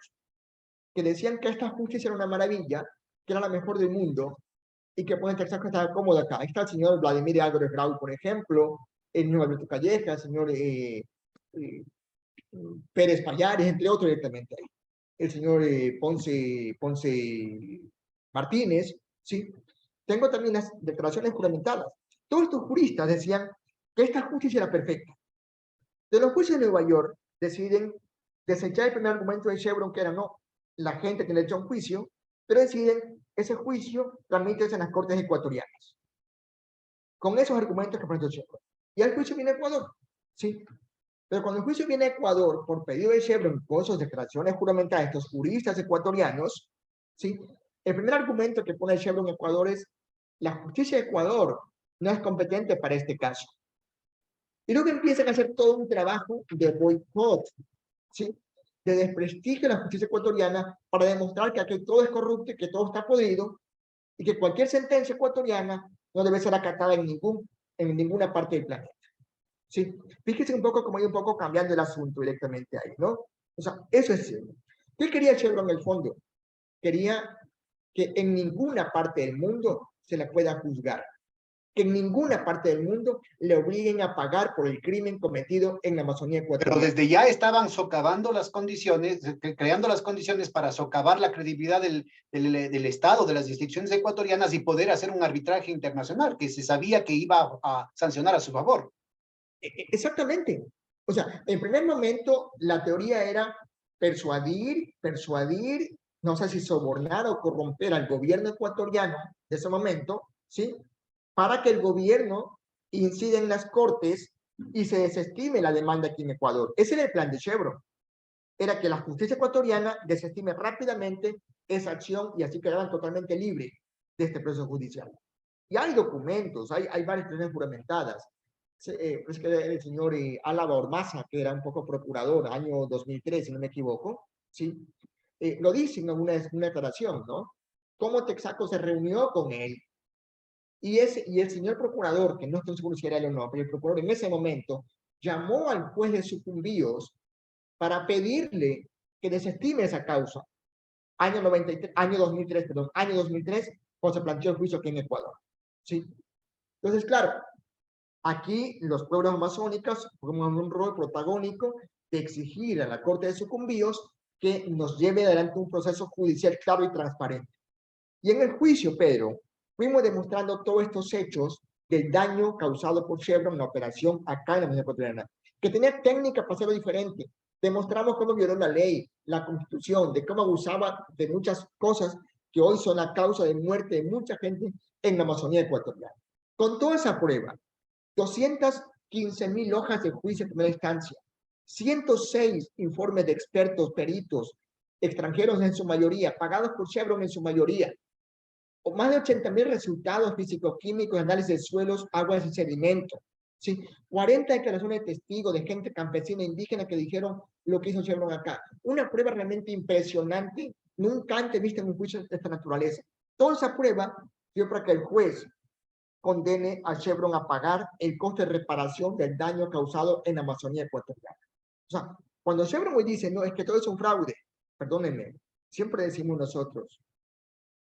que decían que esta justicia era una maravilla, que era la mejor del mundo, y que pues Texaco estaba cómodo acá. Ahí está el señor Vladimir Álvarez Grau, por ejemplo, el señor Alberto Calleja, el señor Pérez Payares, entre otros directamente ahí. El señor Ponce Martínez, ¿sí? Tengo también las declaraciones juramentadas. Todos estos juristas decían que esta justicia era perfecta. De los juicios de Nueva York deciden desechar el primer argumento de Chevron, que era no, la gente tiene derecho a un juicio, pero deciden ese juicio tramítese en las cortes ecuatorianas. Con esos argumentos que presentó Chevron. Y el juicio viene a Ecuador, ¿sí? Pero cuando el juicio viene a Ecuador por pedido de Chevron con sus declaraciones juramentadas, estos juristas ecuatorianos, ¿sí? El primer argumento que pone Chevron en Ecuador es la justicia de Ecuador no es competente para este caso. Y luego empiezan a hacer todo un trabajo de boicot, ¿sí? De desprestigio de la justicia ecuatoriana para demostrar que aquí todo es corrupto y que todo está podrido y que cualquier sentencia ecuatoriana no debe ser acatada en ninguna parte del planeta. ¿Sí? Fíjense un poco cómo hay un poco cambiando el asunto directamente ahí, ¿no? O sea, eso es cierto. ¿Qué quería Chevron en el fondo? Quería que en ninguna parte del mundo se la pueda juzgar, que en ninguna parte del mundo le obliguen a pagar por el crimen cometido en la Amazonía Pero ecuatoriana. desde ya estaban socavando las condiciones, creando las condiciones para socavar la credibilidad del Estado, de las instituciones ecuatorianas y poder hacer un arbitraje internacional que se sabía que iba a sancionar a su favor. Exactamente. O sea, en primer momento la teoría era persuadir, no sé si sobornar o corromper al gobierno ecuatoriano de ese momento, ¿sí? Para que el gobierno incida en las cortes y se desestime la demanda aquí en Ecuador. Ese era el plan de Chevron. Era que la justicia ecuatoriana desestime rápidamente esa acción y así quedaran totalmente libres de este proceso judicial. Y hay documentos, hay varias decisiones juramentadas. Pues que el señor Álava Ormaza, que era un poco procurador, año 2003, si no me equivoco, ¿sí? Lo dice en una declaración, ¿no? Cómo Texaco se reunió con él. Y el señor procurador, que no estoy seguro si era él o no, pero el procurador en ese momento llamó al juez de sucumbíos para pedirle que desestime esa causa. Año 2003, cuando se planteó el juicio aquí en Ecuador. ¿Sí? Entonces, claro, aquí los pueblos amazónicos juegan un rol protagónico de exigir a la Corte de Sucumbíos que nos lleve adelante un proceso judicial claro y transparente. Y en el juicio, Pedro, fuimos demostrando todos estos hechos del daño causado por Chevron en la operación acá en la Amazonía ecuatoriana, que tenía técnica para hacerlo diferente. Demostramos cómo violó la ley, la constitución, de cómo abusaba de muchas cosas que hoy son la causa de muerte de mucha gente en la Amazonía ecuatoriana. Con toda esa prueba, 215,000 hojas de juicio en primera instancia, 106 informes de expertos, peritos, extranjeros en su mayoría, pagados por Chevron en su mayoría, o más de 80.000 resultados físico-químicos, análisis de suelos, aguas y sedimentos. ¿Sí? 40 declaraciones de testigos de gente campesina indígena que dijeron lo que hizo Chevron acá. Una prueba realmente impresionante, nunca antes vista en un juicio de esta naturaleza. Toda esa prueba dio para que el juez condene a Chevron a pagar el coste de reparación del daño causado en la Amazonía ecuatoriana. O sea, cuando Chevron hoy dice, no, es que todo es un fraude, perdónenme, siempre decimos nosotros,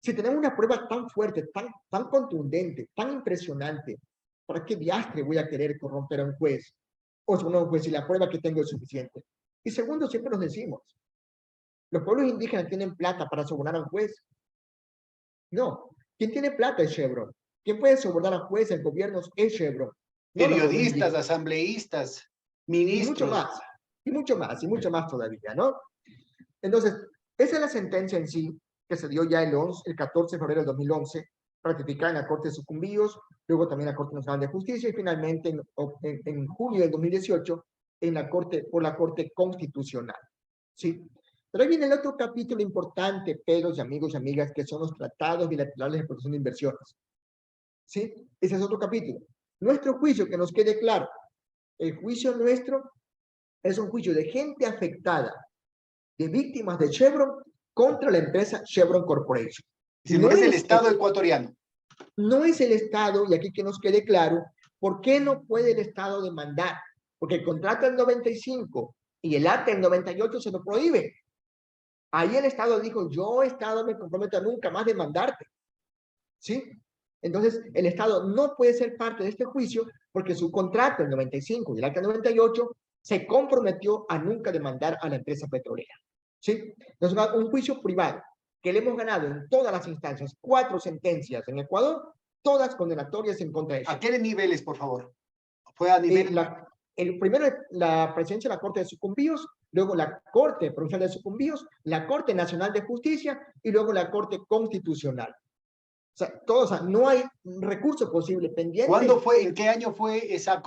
si tenemos una prueba tan fuerte, tan contundente, tan impresionante, ¿para qué diastre voy a querer corromper a un juez? O sea, no, pues si la prueba que tengo es suficiente. Y segundo, siempre nos decimos, ¿los pueblos indígenas tienen plata para sobornar a un juez? No. ¿Quién tiene plata es Chevron? ¿Quién puede sobornar a jueces, gobiernos? Es Chevron. No los pueblos Periodistas, indígenas. asambleístas, Y mucho ministros. más. Y mucho más, y mucho más todavía, ¿no? Entonces, esa es la sentencia en sí, que se dio ya el 14 de febrero de 2011, ratificada en la Corte de Sucumbíos, luego también en la Corte Nacional de Justicia, y finalmente en junio del 2018 en la Corte, por la Corte Constitucional. ¿Sí? Pero ahí viene el otro capítulo importante, Pedros y amigos y amigas, que son los tratados bilaterales de protección de inversiones. ¿Sí? Ese es otro capítulo. Nuestro juicio, que nos quede claro, el juicio nuestro es un juicio de gente afectada, de víctimas de Chevron contra la empresa Chevron Corporation. Si no No es el es, Estado ecuatoriano. no es el Estado, y aquí que nos quede claro, ¿por qué no puede el Estado demandar? Porque el contrato del 95 y el acta del 98 se lo prohíbe. Ahí el Estado dijo, yo Estado me comprometo a nunca más demandarte. ¿Sí? Entonces, el Estado no puede ser parte de este juicio porque su contrato, el 95 y el acta 98, se comprometió a nunca demandar a la empresa petrolera. ¿Sí? Entonces, un juicio privado que le hemos ganado en todas las instancias, 4 sentencias en Ecuador, todas condenatorias en contra de ¿A ella. qué niveles, por favor? Fue a nivel... El primero, la presidencia de la Corte de Sucumbíos, luego la Corte Provincial de Sucumbíos, la Corte Nacional de Justicia y luego la Corte Constitucional. O sea, todo, o sea, no hay recurso posible pendiente. ¿Cuándo fue, en qué año fue esa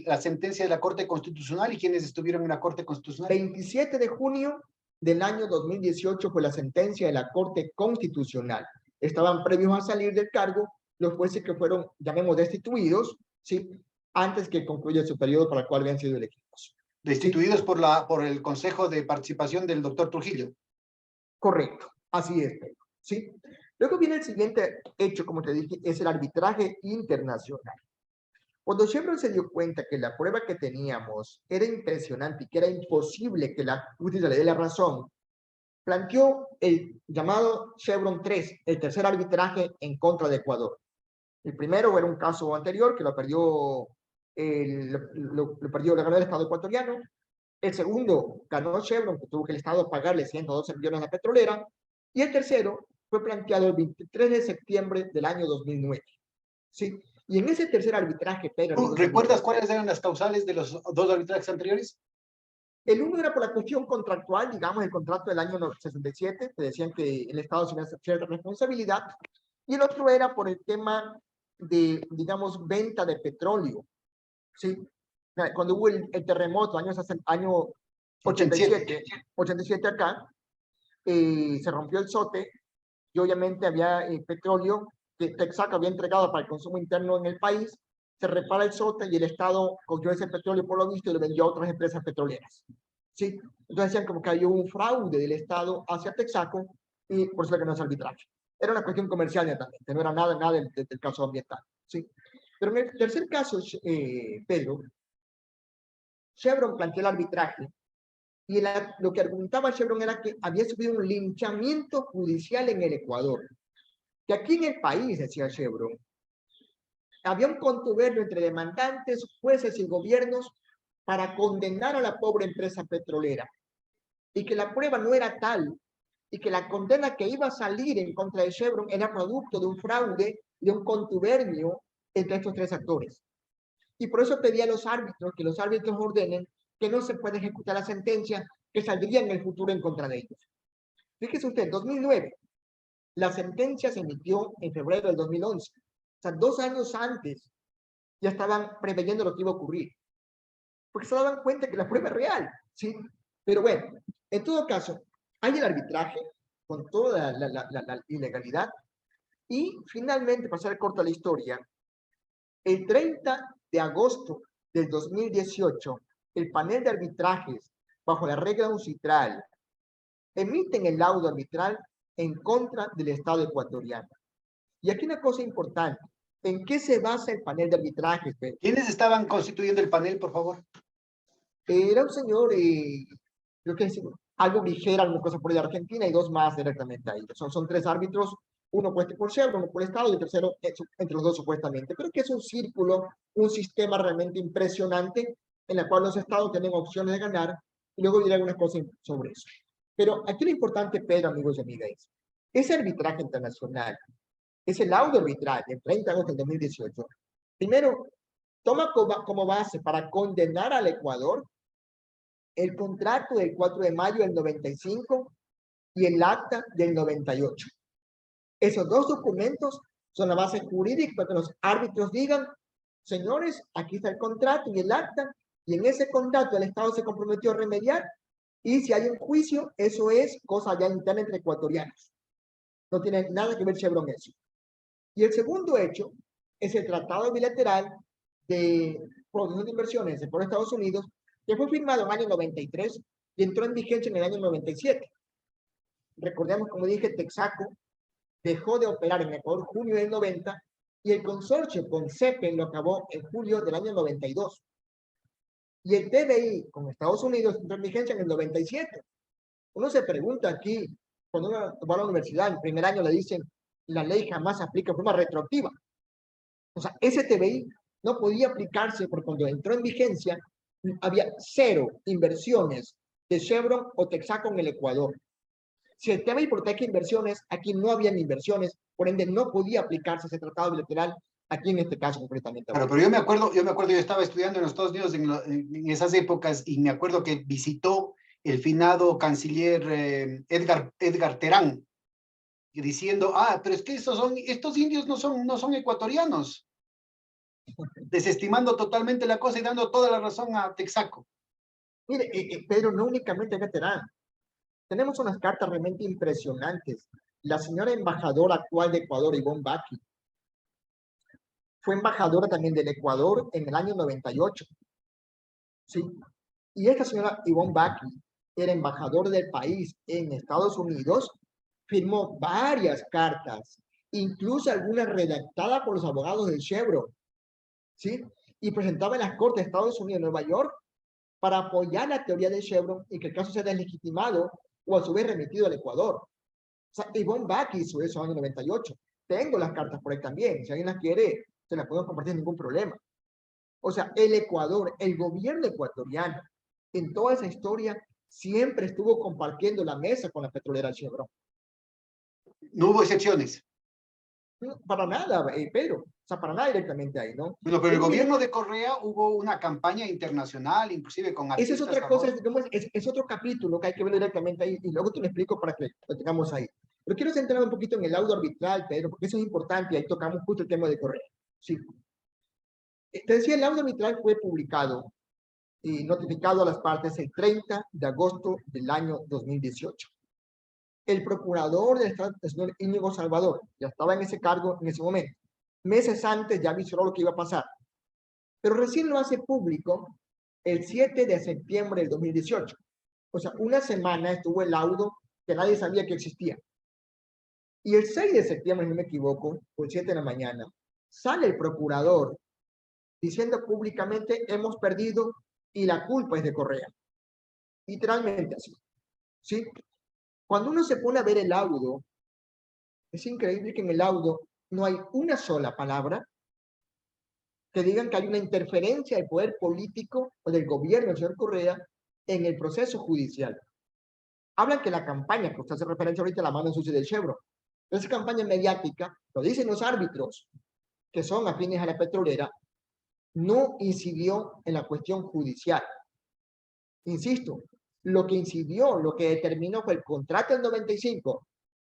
la sentencia de la Corte Constitucional y quiénes estuvieron en la Corte Constitucional? 27 de junio del año 2018 fue la sentencia de la Corte Constitucional. Estaban previos a salir del cargo los jueces que fueron, llamemos, destituidos, ¿sí? Antes que concluya su periodo para el cual habían sido elegidos. Destituidos, ¿sí?, por el Consejo de Participación del doctor Trujillo. Correcto, así es, ¿sí? Luego viene el siguiente hecho, como te dije, es el arbitraje internacional. Cuando Chevron se dio cuenta que la prueba que teníamos era impresionante y que era imposible que la justicia le dé la razón, planteó el llamado Chevron 3, el tercer arbitraje en contra de Ecuador. El primero era un caso anterior que lo perdió, lo ganó el Estado ecuatoriano. El segundo ganó Chevron, que tuvo que el Estado pagarle 112 millones a la petrolera. Y el tercero fue planteado el 23 de septiembre del año 2009. ¿Sí? Y en ese tercer arbitraje, Pedro... ¿Recuerdas cuáles eran las causales de los 2 arbitrajes anteriores? El uno era por la cuestión contractual, digamos, el contrato del año 67, que decían que el Estado tenía cierta responsabilidad. Y el otro era por el tema de, digamos, venta de petróleo. ¿Sí? Cuando hubo el terremoto, año 87 acá, se rompió el SOTE y obviamente había petróleo que Texaco había entregado para el consumo interno en el país, se repara el SOTE y el Estado cogió ese petróleo por lo visto y lo vendió a otras empresas petroleras. ¿Sí? Entonces decían como que había un fraude del Estado hacia Texaco y por eso le ganó ese arbitraje. Era una cuestión comercial netamente, no era nada del caso ambiental. ¿Sí? Pero en el tercer caso, Pedro, Chevron planteó el arbitraje y lo que argumentaba Chevron era que había sufrido un linchamiento judicial en el Ecuador. Que aquí en el país, decía Chevron, había un contubernio entre demandantes, jueces y gobiernos para condenar a la pobre empresa petrolera. Y que la prueba no era tal, y que la condena que iba a salir en contra de Chevron era producto de un fraude, de un contubernio entre estos 3 actores. Y por eso pedía a los árbitros que los árbitros ordenen que no se puede ejecutar la sentencia que saldría en el futuro en contra de ellos. Fíjese usted, 2009, la sentencia se emitió en febrero del 2011. O sea, 2 años antes ya estaban preveyendo lo que iba a ocurrir. Porque se daban cuenta que la prueba es real, ¿sí? Pero bueno, en todo caso, hay el arbitraje con toda la ilegalidad y finalmente, para hacer corta la historia, el 30 de agosto del 2018, el panel de arbitrajes, bajo la regla UNCITRAL, emiten el laudo arbitral en contra del Estado ecuatoriano. Y aquí una cosa importante, ¿en qué se basa el panel de arbitrajes, Pedro? ¿Quiénes estaban constituyendo el panel, por favor? Era un señor, creo que es algo ligera, alguna cosa por ahí de Argentina, y dos más directamente ahí. Son tres árbitros, uno por Chevron, uno por Estado, y el tercero entre los dos supuestamente. Creo que es un círculo, un sistema realmente impresionante, en el cual los estados tienen opciones de ganar, y luego diré algunas cosas sobre eso. Pero aquí lo importante, Pedro, amigos y amigas, es ese arbitraje internacional, ese laudo arbitral del 30 de agosto del 2018, primero, toma como base para condenar al Ecuador el contrato del 4 de mayo del 95 y el acta del 98. Esos dos documentos son la base jurídica para que los árbitros digan, señores, aquí está el contrato y el acta, y en ese contrato el Estado se comprometió a remediar, y si hay un juicio, eso es cosa ya interna entre ecuatorianos. No tiene nada que ver Chevron eso. Y el segundo hecho es el tratado bilateral de producción de inversiones por Estados Unidos, que fue firmado en el año 93 y entró en vigencia en el año 97. Recordemos, como dije, Texaco dejó de operar en Ecuador en junio del 90 y el consorcio con CEPE lo acabó en julio del año 92. Y el TBI con Estados Unidos entró en vigencia en el 97. Uno se pregunta aquí, cuando uno va a la universidad, en el primer año le dicen, la ley jamás se aplica de forma retroactiva. O sea, ese TBI no podía aplicarse porque cuando entró en vigencia había cero inversiones de Chevron o Texaco en el Ecuador. Si el TBI protege inversiones, aquí no habían inversiones, por ende no podía aplicarse ese tratado bilateral aquí en este caso concretamente. Claro, pero yo estaba estudiando en los Estados Unidos en esas épocas y me acuerdo que visitó el finado canciller Edgar Terán, diciendo, pero es que estos indios no son ecuatorianos, desestimando totalmente la cosa y dando toda la razón a Texaco. Mire, Pedro, no únicamente Terán. Tenemos unas cartas realmente impresionantes. La señora embajadora actual de Ecuador, Ivonne Baki, fue embajadora también del Ecuador en el año 98. ¿Sí? Y esta señora Ivonne Baki era embajadora del país en Estados Unidos, firmó varias cartas, incluso algunas redactadas por los abogados del Chevron, ¿sí? Y presentaba en las Cortes de Estados Unidos, Nueva York, para apoyar la teoría de Chevron y que el caso sea deslegitimado o a su vez remitido al Ecuador. O sea, Ivonne Baki hizo eso en el año 98. Tengo las cartas por ahí también. Si alguien las quiere, se las puedo compartir sin ningún problema. O sea, el Ecuador, el gobierno ecuatoriano, en toda esa historia, siempre estuvo compartiendo la mesa con la petrolera Chevron. No hubo excepciones. Para nada, Pedro. O sea, para nada directamente ahí, ¿no? Bueno, pero el gobierno de Correa hubo una campaña internacional, inclusive con esa es artistas. otra cosa, es otro capítulo que hay que ver directamente ahí y luego te lo explico para que lo tengamos ahí. Pero quiero centrarme un poquito en el laudo arbitral, Pedro, porque eso es importante y ahí tocamos justo el tema de Correa. Sí. Te decía, el laudo arbitral fue publicado y notificado a las partes el 30 de agosto del año 2018. El procurador del Estado, el señor Íñigo Salvador, ya estaba en ese cargo en ese momento. Meses antes ya avisó lo que iba a pasar. Pero recién lo hace público el 7 de septiembre del 2018. O sea, una semana estuvo el laudo que nadie sabía que existía. Y el 6 de septiembre, no me equivoco, o el 7 de la mañana, sale el procurador diciendo públicamente hemos perdido y la culpa es de Correa. Literalmente así. ¿Sí? Cuando uno se pone a ver el laudo, es increíble que en el laudo no hay una sola palabra que digan que hay una interferencia del poder político o del gobierno del señor Correa en el proceso judicial. Hablan que la campaña, que usted hace referencia ahorita a la mano sucia del Chevron, esa campaña mediática, lo dicen los árbitros, que son afines a la petrolera, no incidió en la cuestión judicial. Insisto, lo que incidió, lo que determinó fue el contrato del 95,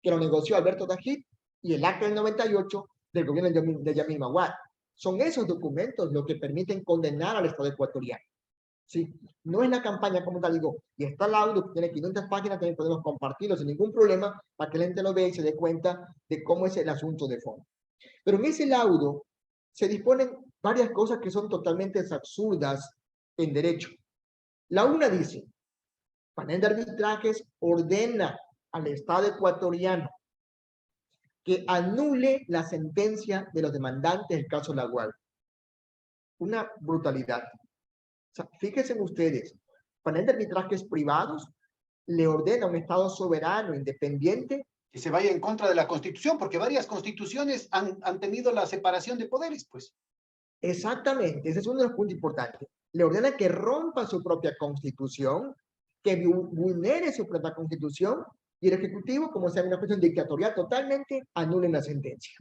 que lo negoció Alberto Tajit, y el acta del 98 del gobierno de Yamil Maguad. Son esos documentos los que permiten condenar al Estado ecuatoriano. ¿sí? No es la campaña como tal, digo, y está el laudo, que tiene 500 páginas, también podemos compartirlo sin ningún problema para que la gente lo vea y se dé cuenta de cómo es el asunto de fondo. Pero en ese laudo se disponen varias cosas que son totalmente absurdas en derecho. La una dice, panel de arbitrajes ordena al Estado ecuatoriano que anule la sentencia de los demandantes del caso Laguardia. Una brutalidad. O sea, fíjense ustedes, panel de arbitrajes privados le ordena a un Estado soberano, independiente, Que se vaya en contra de la Constitución, porque varias constituciones han tenido la separación de poderes, pues. exactamente, ese es uno de los puntos importantes, le ordena que rompa su propia Constitución, que vulnere su propia Constitución, y el Ejecutivo, como sea una cuestión dictatorial totalmente, anule la sentencia.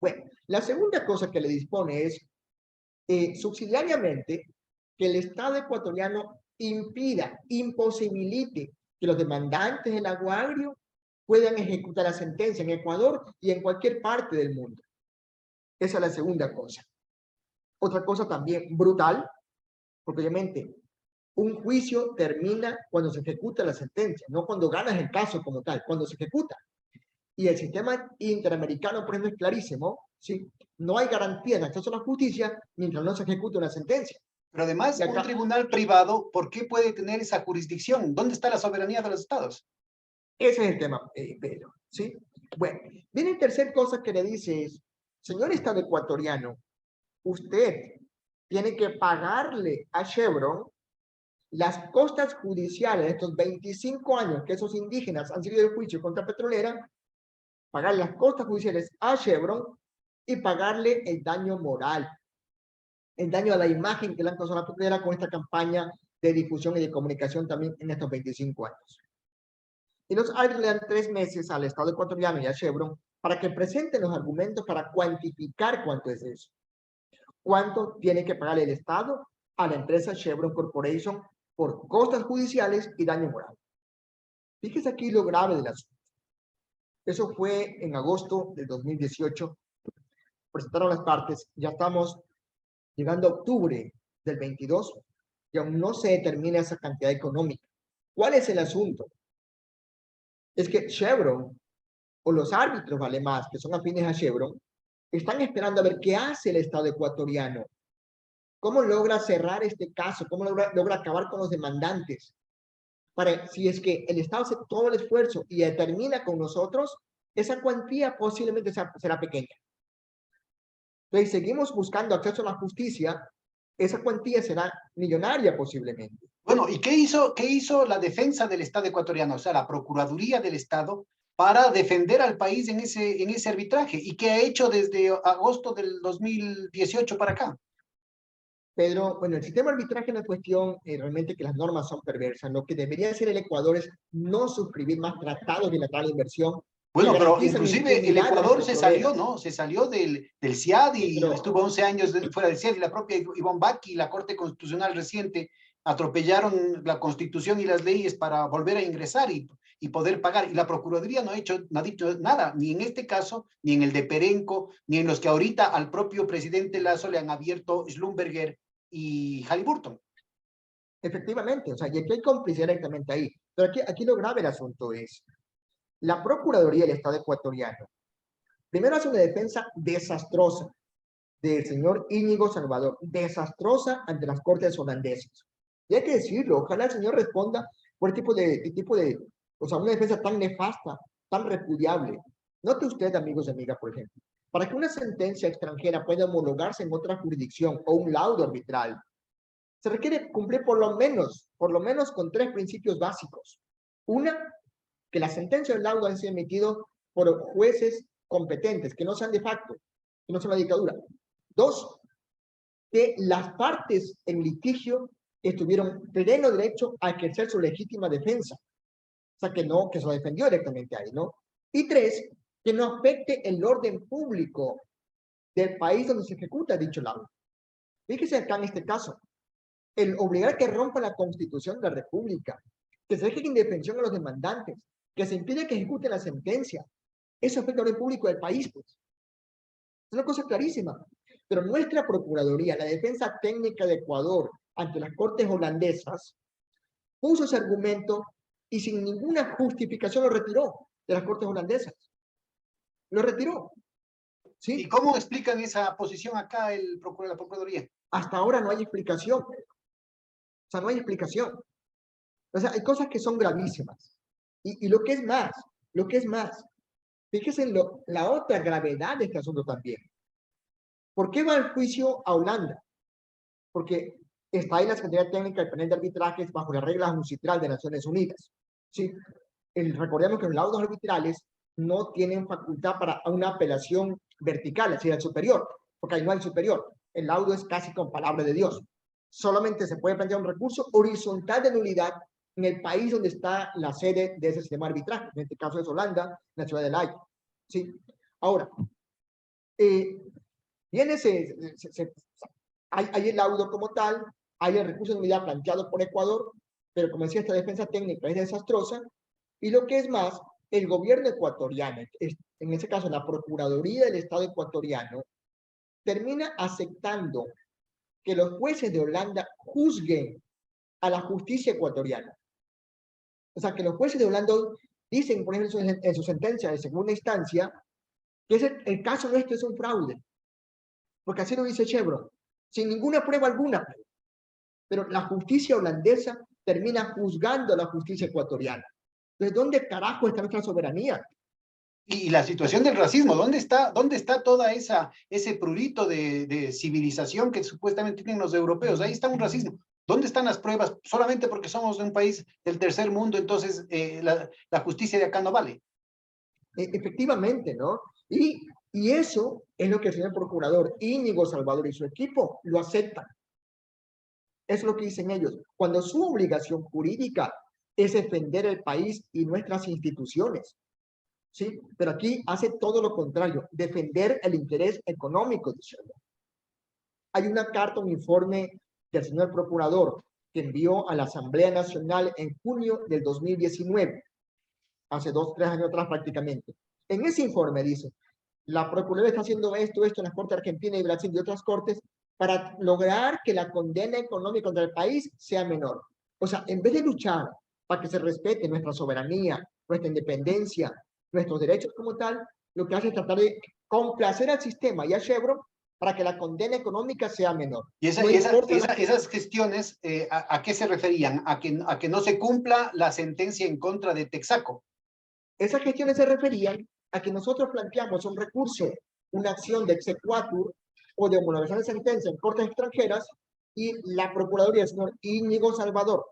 Bueno, la segunda cosa que le dispone es, subsidiariamente, que el Estado ecuatoriano impida, imposibilite que los demandantes del aguagrio puedan ejecutar la sentencia en Ecuador y en cualquier parte del mundo. Esa es la segunda cosa. Otra cosa también brutal, porque obviamente un juicio termina cuando se ejecuta la sentencia, no cuando ganas el caso como tal, cuando se ejecuta. Y el sistema interamericano, por ejemplo, es clarísimo, ¿sí? No hay garantía de acceso a la justicia mientras no se ejecute una sentencia. Pero además, Y un acá, tribunal privado, ¿por qué puede tener esa jurisdicción? ¿Dónde está la soberanía de los estados? ese es el tema, Pedro, ¿sí? Bueno, viene el tercer cosa que le dice es, señor Estado ecuatoriano, usted tiene que pagarle a Chevron las costas judiciales de estos 25 años que esos indígenas han seguido el juicio contra Petrolera, pagar las costas judiciales a Chevron y pagarle el daño moral, el daño a la imagen que le han causado a Petrolera con esta campaña de difusión y de comunicación también en estos 25 años. Y los árbitros le dan 3 meses al Estado ecuatoriano y a Chevron para que presenten los argumentos para cuantificar cuánto es eso. Cuánto tiene que pagar el Estado a la empresa Chevron Corporation por costas judiciales y daño moral. Fíjese aquí lo grave del asunto. Eso fue en agosto del 2018. Presentaron las partes. Ya estamos llegando a octubre del 22 y aún no se determina esa cantidad económica. ¿Cuál es el asunto? Es que Chevron o los árbitros, vale más, que son afines a Chevron, están esperando a ver qué hace el Estado ecuatoriano. ¿Cómo logra cerrar este caso? ¿Cómo logra acabar con los demandantes? Para, si es que el Estado hace todo el esfuerzo y determina con nosotros, esa cuantía posiblemente será pequeña. Entonces, seguimos buscando acceso a la justicia, esa cuantía será millonaria posiblemente. Bueno, ¿y qué hizo la defensa del Estado ecuatoriano? O sea, la Procuraduría del Estado para defender al país en ese arbitraje. ¿Y qué ha hecho desde agosto del 2018 para acá? Pedro, bueno, el sistema de arbitraje no es cuestión realmente que las normas son perversas. Lo que debería hacer el Ecuador es no suscribir más tratados bilaterales de inversión que Bueno, pero garantizan inclusive el impunidad a los Ecuador se salió, petroleros. ¿no? Se salió del CIAD y Pedro, estuvo 11 años fuera del CIAD y la propia Ivonne Baki, la Corte Constitucional reciente, atropellaron la Constitución y las leyes para volver a ingresar y poder pagar. Y la Procuraduría no ha dicho nada, ni en este caso, ni en el de Perenco, ni en los que ahorita al propio presidente Lazo le han abierto Schlumberger y Halliburton. efectivamente, o sea, y aquí hay complicidad directamente ahí. Pero aquí lo grave del asunto es, la Procuraduría del Estado ecuatoriano, primero hace una defensa desastrosa del señor Íñigo Salvador, desastrosa ante las cortes holandesas. Y hay que decirlo, ojalá el señor responda por o sea, una defensa tan nefasta, tan repudiable. Note usted, amigos y amigas, por ejemplo, para que una sentencia extranjera pueda homologarse en otra jurisdicción o un laudo arbitral, se requiere cumplir por lo menos con 3 principios básicos. Una, que la sentencia del laudo han sido emitidos por jueces competentes, que no sean de facto, que no sean una dictadura. 2, que las partes en litigio estuvieron pleno derecho a ejercer su legítima defensa. O sea, que se lo defendió directamente ahí, ¿no? Y 3, que no afecte el orden público del país donde se ejecuta dicho laudo. Fíjese acá en este caso, el obligar que rompa la Constitución de la República, que se deje indefensión a los demandantes, que se impide que ejecuten la sentencia, eso afecta al orden público del país, pues. Es una cosa clarísima. Pero nuestra Procuraduría, la Defensa Técnica de Ecuador, ante las cortes holandesas, puso ese argumento y sin ninguna justificación lo retiró de las cortes holandesas. Lo retiró. ¿Sí? ¿Y cómo explican esa posición acá la Procuraduría? Hasta ahora no hay explicación. O sea, no hay explicación. O sea, hay cosas que son gravísimas. Y lo que es más, fíjese en la otra gravedad de este asunto también. ¿Por qué va el juicio a Holanda? Porque está ahí la Secretaría Técnica del Panel de Arbitrajes bajo las reglas UNCITRAL de Naciones Unidas. ¿Sí? Recordemos que los laudos arbitrales no tienen facultad para una apelación vertical, es decir, al superior, porque ahí no hay superior. El laudo es casi con palabra de Dios. Solamente se puede plantear un recurso horizontal de nulidad en el país donde está la sede de ese sistema de arbitraje. En este caso es Holanda, en la ciudad de La Haya. ¿Sí? Ahora, viene hay el laudo como tal, hay el recurso de nulidad planteado por Ecuador, pero como decía, esta defensa técnica es desastrosa, y lo que es más, el gobierno ecuatoriano, en ese caso la Procuraduría del Estado ecuatoriano, termina aceptando que los jueces de Holanda juzguen a la justicia ecuatoriana. O sea, que los jueces de Holanda dicen, por ejemplo, en su sentencia de segunda instancia, que el caso nuestro es un fraude, porque así lo dice Chevron, sin ninguna prueba alguna. Pero la justicia holandesa termina juzgando a la justicia ecuatoriana. Entonces, ¿dónde carajo está nuestra soberanía? Y la situación del racismo, ¿dónde está toda ese prurito de civilización que supuestamente tienen los europeos? Ahí está un racismo. ¿Dónde están las pruebas? Solamente porque somos de un país del tercer mundo, entonces la justicia de acá no vale. Efectivamente, ¿no? Y eso es lo que el señor procurador Íñigo Salvador y su equipo lo aceptan. Eso es lo que dicen ellos. Cuando su obligación jurídica es defender el país y nuestras instituciones. ¿Sí? Pero aquí hace todo lo contrario, defender el interés económico de Sherman. Hay una carta, un informe del señor procurador que envió a la Asamblea Nacional en junio del 2019, hace 2-3 años atrás prácticamente. En ese informe dice, la Procuraduría está haciendo esto en las Cortes Argentina y Brasil y otras cortes para lograr que la condena económica contra el país sea menor. O sea, en vez de luchar para que se respete nuestra soberanía, nuestra independencia, nuestros derechos como tal, lo que hace es tratar de complacer al sistema y a Chevron para que la condena económica sea menor. Y esas gestiones, ¿a qué se referían? ¿A que no se cumpla la sentencia en contra de Texaco? Esas gestiones se referían a que nosotros planteamos un recurso, una acción de exequatur o de homologación de sentencia en cortes extranjeras, y la Procuraduría, el señor Íñigo Salvador,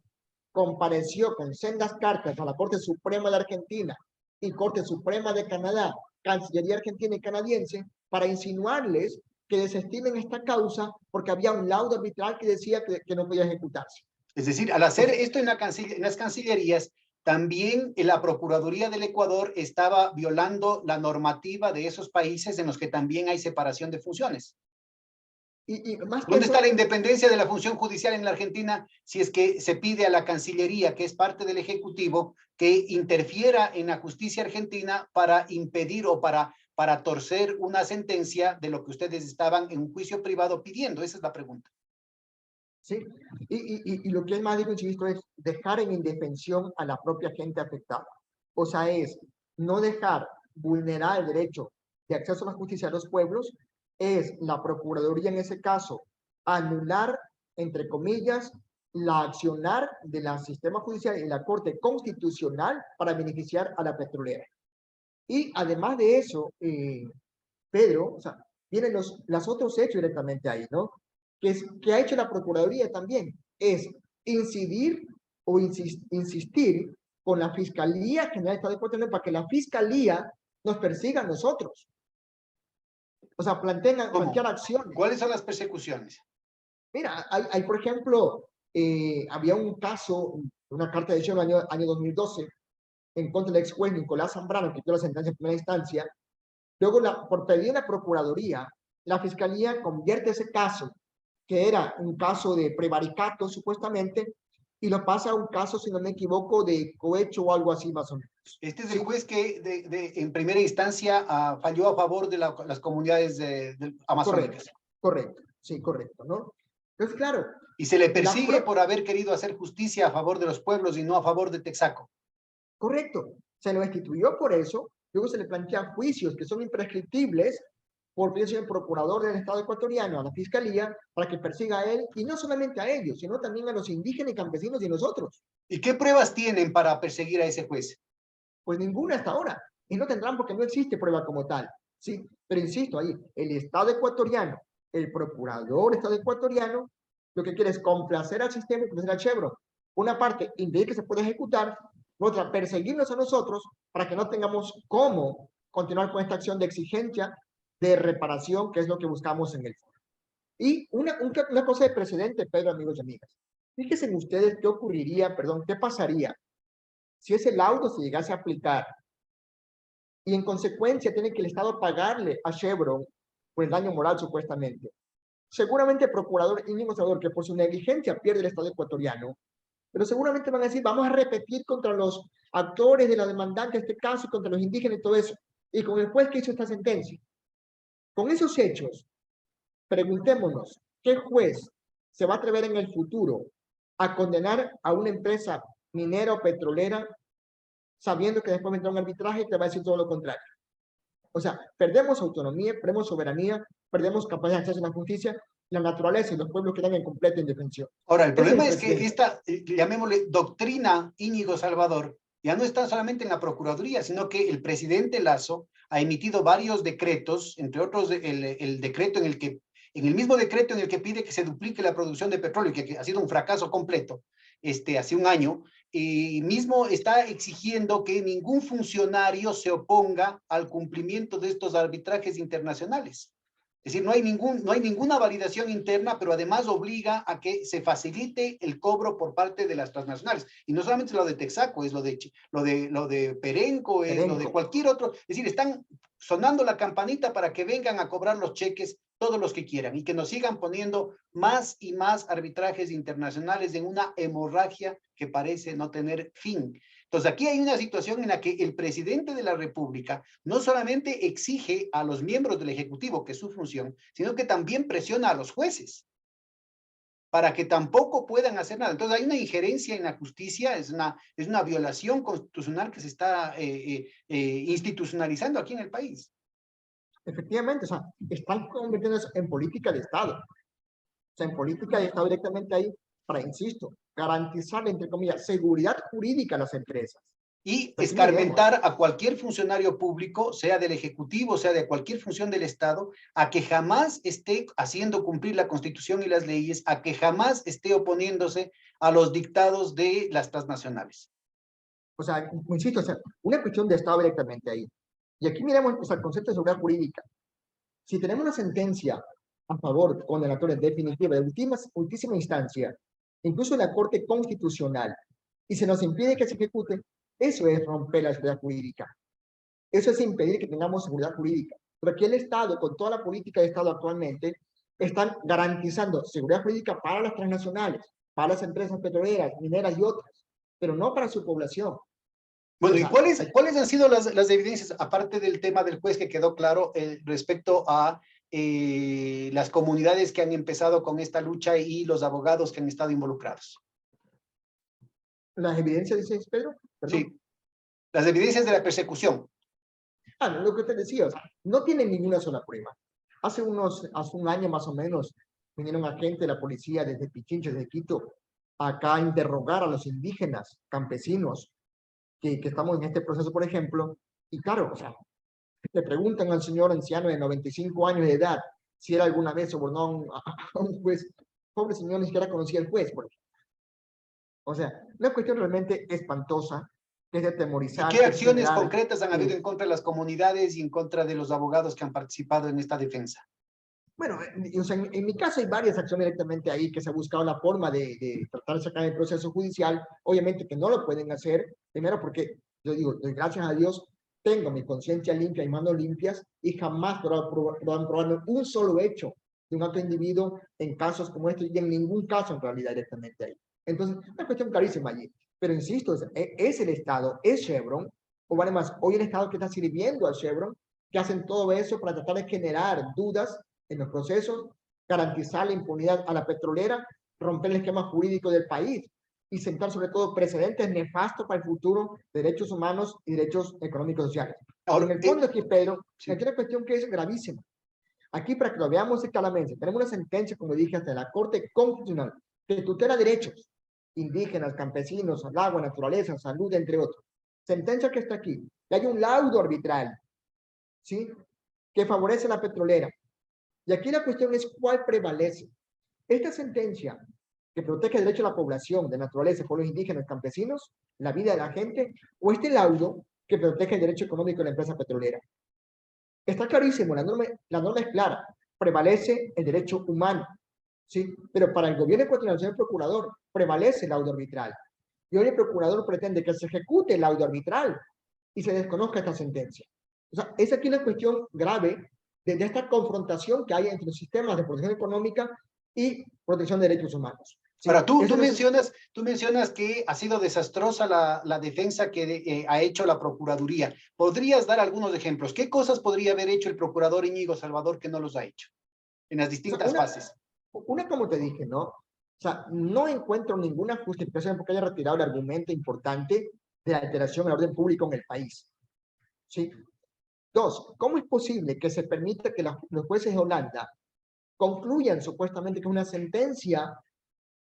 compareció con sendas cartas a la Corte Suprema de Argentina y Corte Suprema de Canadá, Cancillería Argentina y Canadiense, para insinuarles que desestimen esta causa porque había un laudo arbitral que decía que no podía ejecutarse. Es decir, al hacer esto en las cancillerías, también la Procuraduría del Ecuador estaba violando la normativa de esos países en los que también hay separación de funciones. ¿Dónde está la independencia de la función judicial en la Argentina si es que se pide a la Cancillería, que es parte del Ejecutivo, que interfiera en la justicia argentina para impedir o para torcer una sentencia de lo que ustedes estaban en un juicio privado pidiendo? Esa es la pregunta. Sí, y lo que es más, digo, insisto, es dejar en indefensión a la propia gente afectada. O sea, es no dejar vulnerar el derecho de acceso a la justicia a los pueblos, es la Procuraduría en ese caso anular, entre comillas, la accionar del sistema judicial y la Corte Constitucional para beneficiar a la petrolera. Y además de eso, Pedro, o sea, vienen los otros hechos directamente ahí, ¿no? Que ha hecho la Procuraduría también, es incidir o insistir con la Fiscalía General del Estado de Ecuador para que la Fiscalía nos persiga a nosotros. O sea, plantear acciones. ¿Cuáles son las persecuciones? Mira, hay por ejemplo, había un caso, una carta de decisión año 2012, en contra del ex juez Nicolás Zambrano, que dio la sentencia en primera instancia. Luego, por pedir a la Procuraduría, la Fiscalía convierte ese caso, que era un caso de prevaricato supuestamente, y lo pasa a un caso, si no me equivoco, de cohecho o algo así más o menos. Este es el juez que en primera instancia falló a favor de las comunidades amazónicas. Correcto, sí, correcto, ¿no? Entonces, claro, Y se le La persigue pro- por haber querido hacer justicia a favor de los pueblos y no a favor de Texaco. Correcto, se lo destituyó por eso, luego se le plantean juicios que son imprescriptibles por el procurador del Estado ecuatoriano a la Fiscalía para que persiga a él, y no solamente a ellos, sino también a los indígenas y campesinos y nosotros. ¿Y qué pruebas tienen para perseguir a ese juez? Pues ninguna hasta ahora, y no tendrán porque no existe prueba como tal, ¿sí? Pero insisto ahí, el Estado ecuatoriano, el procurador Estado ecuatoriano, lo que quiere es complacer al sistema y complacer al Chevron. Una parte impedir que se pueda ejecutar, otra perseguirnos a nosotros para que no tengamos cómo continuar con esta acción de exigencia, de reparación, que es lo que buscamos en el foro. Y una cosa de precedente, Pedro, amigos y amigas. Fíjense ustedes qué ocurriría, perdón, qué pasaría si ese laudo se llegase a aplicar y en consecuencia tiene que el Estado pagarle a Chevron por el daño moral supuestamente. Seguramente el procurador Íñigo Salvador, que por su negligencia pierde el Estado ecuatoriano, pero seguramente van a decir, vamos a repetir contra los actores de la demandante este caso y contra los indígenas y todo eso, y con el juez que hizo esta sentencia. Con esos hechos, preguntémonos, ¿qué juez se va a atrever en el futuro a condenar a una empresa minera o petrolera sabiendo que después vendrá un arbitraje que va a decir todo lo contrario? O sea, perdemos autonomía, perdemos soberanía, perdemos capacidad de acceso a la justicia, la naturaleza y los pueblos quedan en completa indefensión. Ahora, el Ese es el problema es que presidente. esta, llamémosle, doctrina Íñigo Salvador, ya no está solamente en la Procuraduría, sino que el presidente Lazo ha emitido varios decretos, entre otros el decreto en el mismo decreto en el que pide que se duplique la producción de petróleo, que ha sido un fracaso completo, hace un año, y mismo está exigiendo que ningún funcionario se oponga al cumplimiento de estos arbitrajes internacionales. Es decir, no hay ninguna validación interna, pero además obliga a que se facilite el cobro por parte de las transnacionales. Y no solamente lo de Texaco, es lo de Perenco, es lo de cualquier otro. Es decir, están sonando la campanita para que vengan a cobrar los cheques todos los que quieran y que nos sigan poniendo más y más arbitrajes internacionales en una hemorragia que parece no tener fin. Entonces, aquí hay una situación en la que el presidente de la República no solamente exige a los miembros del Ejecutivo, que es su función, sino que también presiona a los jueces para que tampoco puedan hacer nada. Entonces, hay una injerencia en la justicia, es una violación constitucional que se está institucionalizando aquí en el país. Efectivamente, o sea, están convirtiéndose en política de Estado. O sea, en política de Estado directamente ahí para, insisto, garantizar, entre comillas, seguridad jurídica a las empresas. Y Pero aquí escarmentar a cualquier funcionario público, sea del Ejecutivo, sea de cualquier función del Estado, a que jamás esté haciendo cumplir la Constitución y las leyes, a que jamás esté oponiéndose a los dictados de las transnacionales. O sea, insisto, o sea, una cuestión de Estado directamente ahí. Y aquí miramos pues, el concepto de seguridad jurídica. Si tenemos una sentencia a favor condenatoria definitiva de ultísima instancia, incluso en la Corte Constitucional, y se nos impide que se ejecute, eso es romper la seguridad jurídica. Eso es impedir que tengamos seguridad jurídica. Pero aquí el Estado, con toda la política de Estado actualmente, están garantizando seguridad jurídica para las transnacionales, para las empresas petroleras, mineras y otras, pero no para su población. Bueno, ¿y cuáles han sido las evidencias, aparte del tema del juez que quedó claro, respecto a las comunidades que han empezado con esta lucha y los abogados que han estado involucrados? ¿Las evidencias, dice Pedro? ¿Perdón? Sí, las evidencias de la persecución. Lo que te decía, o sea, no tienen ninguna sola prueba. Hace un año más o menos, vinieron agentes de la policía desde Pichincha, desde Quito, acá a interrogar a los indígenas, campesinos, que estamos en este proceso, por ejemplo, y claro, o sea, le preguntan al señor anciano de 95 años de edad si él alguna vez sobornó a un juez. Pobre señor, ni siquiera conocía al juez, por ejemplo. O sea, una cuestión realmente espantosa, que es de ¿Y atemorizar, qué que es acciones generar, concretas han habido en contra de las comunidades y en contra de los abogados que han participado en esta defensa? bueno, o sea, en mi caso hay varias acciones directamente ahí que se ha buscado la forma de tratar de sacar el proceso judicial. Obviamente que no lo pueden hacer, primero porque, yo digo, doy gracias a Dios, tengo mi conciencia limpia y manos limpias y jamás han probado un solo hecho de un acto individuo en casos como este y en ningún caso en realidad directamente ahí. Entonces, una cuestión clarísima allí. Pero insisto, es el Estado, es Chevron, o además, hoy el Estado que está sirviendo a Chevron, que hacen todo eso para tratar de generar dudas en los procesos, garantizar la impunidad a la petrolera romper el esquema jurídico del país y sentar sobre todo precedentes nefastos para el futuro de derechos humanos y derechos económicos y sociales. Pero Ahora, en el fondo aquí, Pedro, sí. hay una cuestión que es gravísima. Aquí, para que lo veamos claramente, tenemos una sentencia, como dije, hasta la Corte Constitucional, que tutela derechos indígenas, campesinos, al agua, naturaleza, salud, entre otros. Sentencia que está aquí. Y hay un laudo arbitral, ¿sí?, que favorece a la petrolera. Y aquí la cuestión es cuál prevalece. Esta sentencia que protege el derecho de la población, de naturaleza, pueblos indígenas, campesinos, la vida de la gente, o este laudo que protege el derecho económico de la empresa petrolera. Está clarísimo, la norma es clara, prevalece el derecho humano, ¿sí? Pero para el gobierno ecuatoriano, el procurador, prevalece el laudo arbitral. Y hoy el procurador pretende que se ejecute el laudo arbitral y se desconozca esta sentencia. O sea, es aquí una cuestión grave de esta confrontación que hay entre los sistemas de protección económica y protección de derechos humanos. Sí, ahora, eso no es... tú mencionas que ha sido desastrosa la defensa que ha hecho la Procuraduría. ¿Podrías dar algunos ejemplos? ¿Qué cosas podría haber hecho el procurador Íñigo Salvador que no los ha hecho en las O sea, distintas fases? una, como te dije, ¿no? O sea, no encuentro ninguna justificación porque haya retirado el argumento importante de la alteración del orden público en el país. ¿Sí? Dos, ¿cómo es posible que se permita que los jueces de Holanda concluyan supuestamente que una sentencia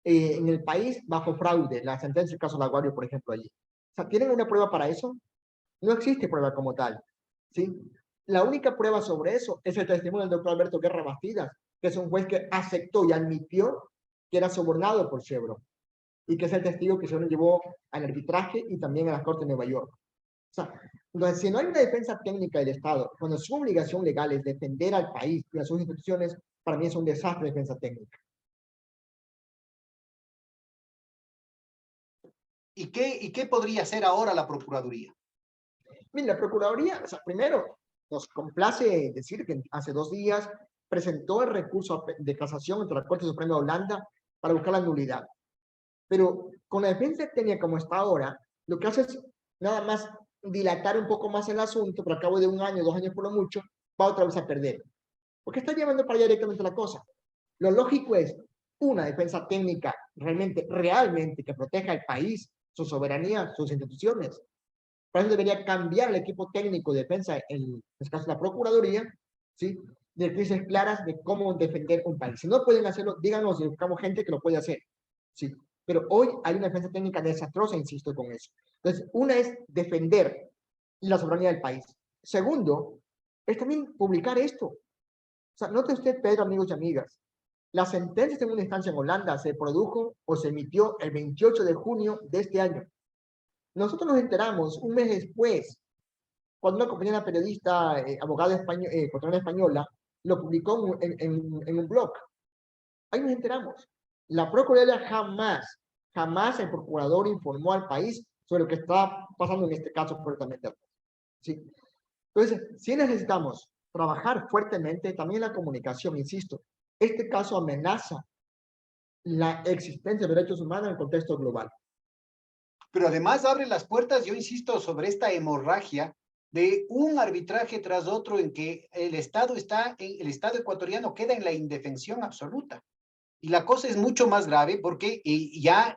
en el país bajo fraude, la sentencia del caso Laguario, por ejemplo, allí? O sea, ¿tienen una prueba para eso? No existe prueba como tal. ¿Sí? La única prueba sobre eso es el testimonio del doctor Alberto Guerra Bastidas, que es un juez que aceptó y admitió que era sobornado por Chevron y que es el testigo que se lo llevó al arbitraje y también a las Cortes de Nueva York. O sea, entonces, si no hay una defensa técnica del Estado, cuando su obligación legal es defender al país y a sus instituciones, para mí es un desastre de defensa técnica. ¿Y qué podría hacer ahora la Procuraduría? Mira, la Procuraduría, o sea, primero, nos complace decir que hace 2 días presentó el recurso de casación ante la Corte Suprema de Holanda para buscar la nulidad. Pero con la defensa técnica como está ahora, lo que hace es nada más dilatar un poco más el asunto, pero al cabo de 1 año, 2 años por lo mucho, va otra vez a perder. Porque está llevando para allá directamente la cosa. Lo lógico es una defensa técnica realmente que proteja al país, su soberanía, sus instituciones. Para eso debería cambiar el equipo técnico de defensa, en este caso la Procuraduría, ¿sí?, directrices claras de cómo defender un país. Si no pueden hacerlo, díganos y buscamos gente que lo puede hacer. ¿Sí? Pero hoy hay una defensa técnica desastrosa, insisto con eso. Entonces, una es defender la soberanía del país. Segundo, es también publicar esto. O sea, note usted, Pedro, amigos y amigas, la sentencia en segunda instancia en Holanda se produjo o se emitió el 28 de junio de este año. Nosotros nos enteramos un mes después, cuando una compañera periodista, abogada ecuatoriana española, lo publicó en un blog. Ahí nos enteramos. La Procuraduría jamás el procurador informó al país sobre lo que está pasando en este caso correctamente. ¿Sí? Entonces, sí necesitamos trabajar fuertemente también en la comunicación, insisto. Este caso amenaza la existencia de derechos humanos en el contexto global. Pero además abre las puertas, yo insisto, sobre esta hemorragia de un arbitraje tras otro en que el Estado ecuatoriano queda en la indefensión absoluta. Y la cosa es mucho más grave porque ya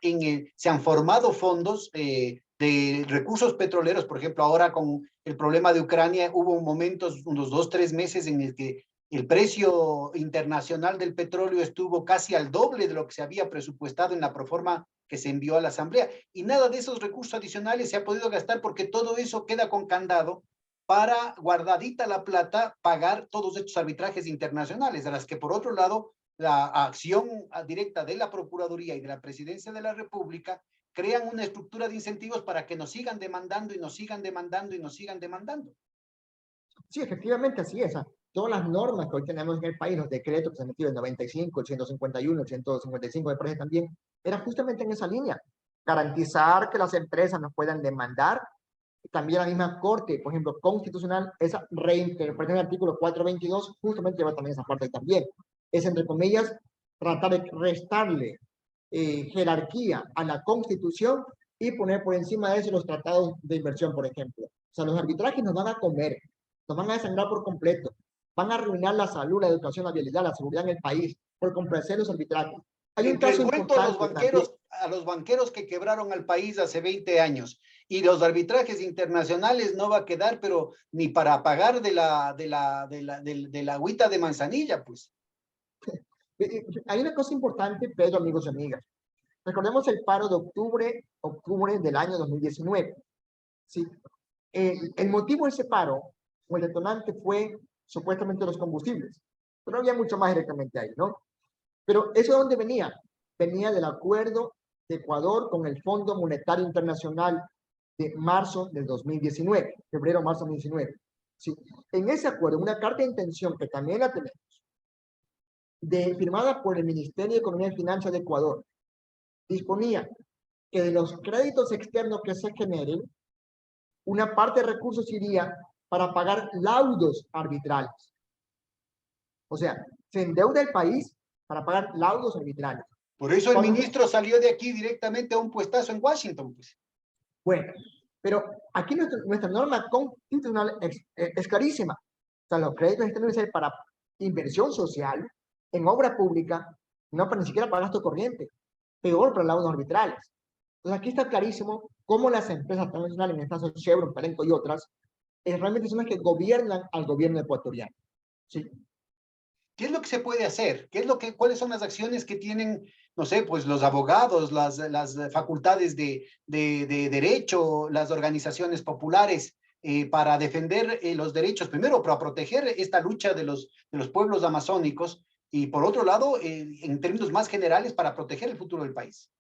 se han formado fondos de recursos petroleros, por ejemplo, ahora con el problema de Ucrania, hubo momentos, unos 2, 3 meses en el que el precio internacional del petróleo estuvo casi al doble de lo que se había presupuestado en la proforma que se envió a la Asamblea. Y nada de esos recursos adicionales se ha podido gastar porque todo eso queda con candado para, guardadita la plata, pagar todos estos arbitrajes internacionales, a las que por otro lado la acción directa de la Procuraduría y de la Presidencia de la República crean una estructura de incentivos para que nos sigan demandando y nos sigan demandando y nos sigan demandando. Sí, efectivamente así es. Todas las normas que hoy tenemos en el país, los decretos que se han metido en 95, el 151, el 155, me parece también, era justamente en esa línea. Garantizar que las empresas nos puedan demandar. También la misma Corte, por ejemplo, Constitucional, esa reinterpretación del artículo 422, justamente lleva también esa parte también. Es, entre comillas, tratar de restarle jerarquía a la Constitución y poner por encima de eso los tratados de inversión, por ejemplo. O sea, los arbitrajes nos van a comer, nos van a desangrar por completo, van a arruinar la salud, la educación, la vialidad, la seguridad en el país por complacer los arbitrajes. Hay un Entre el caso cuento importante también. a los banqueros que quebraron al país hace 20 años y los arbitrajes internacionales no va a quedar, pero ni para pagar de la agüita de manzanilla, pues. Hay una cosa importante, Pedro, amigos y amigas. Recordemos el paro de octubre del año 2019. ¿Sí? El motivo de ese paro, o el detonante, fue supuestamente los combustibles. Pero no había mucho más directamente ahí, ¿no? Pero ¿eso de dónde venía? Venía del acuerdo de Ecuador con el Fondo Monetario Internacional de marzo del 2019, febrero-marzo del 2019. ¿Sí? En ese acuerdo, una carta de intención que también la tenemos, firmada por el Ministerio de Economía y Finanzas de Ecuador, disponía que de los créditos externos que se generen, una parte de recursos iría para pagar laudos arbitrales. O sea, se endeuda el país para pagar laudos arbitrales. Por eso el Cuando, ministro salió de aquí directamente a un puestazo en Washington, pues. bueno, pero aquí nuestra norma constitucional es clarísima. O sea, los créditos externos deben ser para inversión social, en obra pública, no para ni siquiera para gasto corriente, peor para laudos arbitrales. Entonces aquí está clarísimo cómo las empresas transnacionales, en el caso de Chevron, Perenco y otras, realmente son las que gobiernan al gobierno ecuatoriano. ¿Sí? ¿Qué es lo que se puede hacer? ¿Cuáles son las acciones que tienen, no sé, pues los abogados, las facultades de derecho, las organizaciones populares para defender los derechos, primero para proteger esta lucha de los pueblos amazónicos y por otro lado, en términos más generales, para proteger el futuro del país?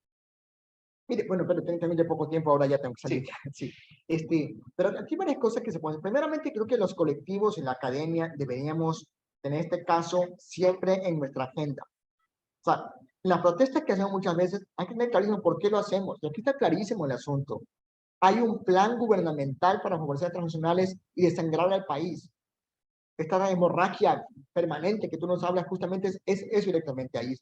Mire, bueno, pero también de poco tiempo, ahora ya tengo que salir. Sí. Sí. Pero aquí hay varias cosas que se pueden hacer. Primeramente, creo que los colectivos en la academia deberíamos tener este caso siempre en nuestra agenda. O sea, las protestas que hacemos muchas veces, hay que tener clarísimo por qué lo hacemos. Y aquí está clarísimo el asunto. Hay un plan gubernamental para favorecer a transnacionales y desangrar al país. Esta hemorragia permanente que tú nos hablas justamente es eso directamente ahí.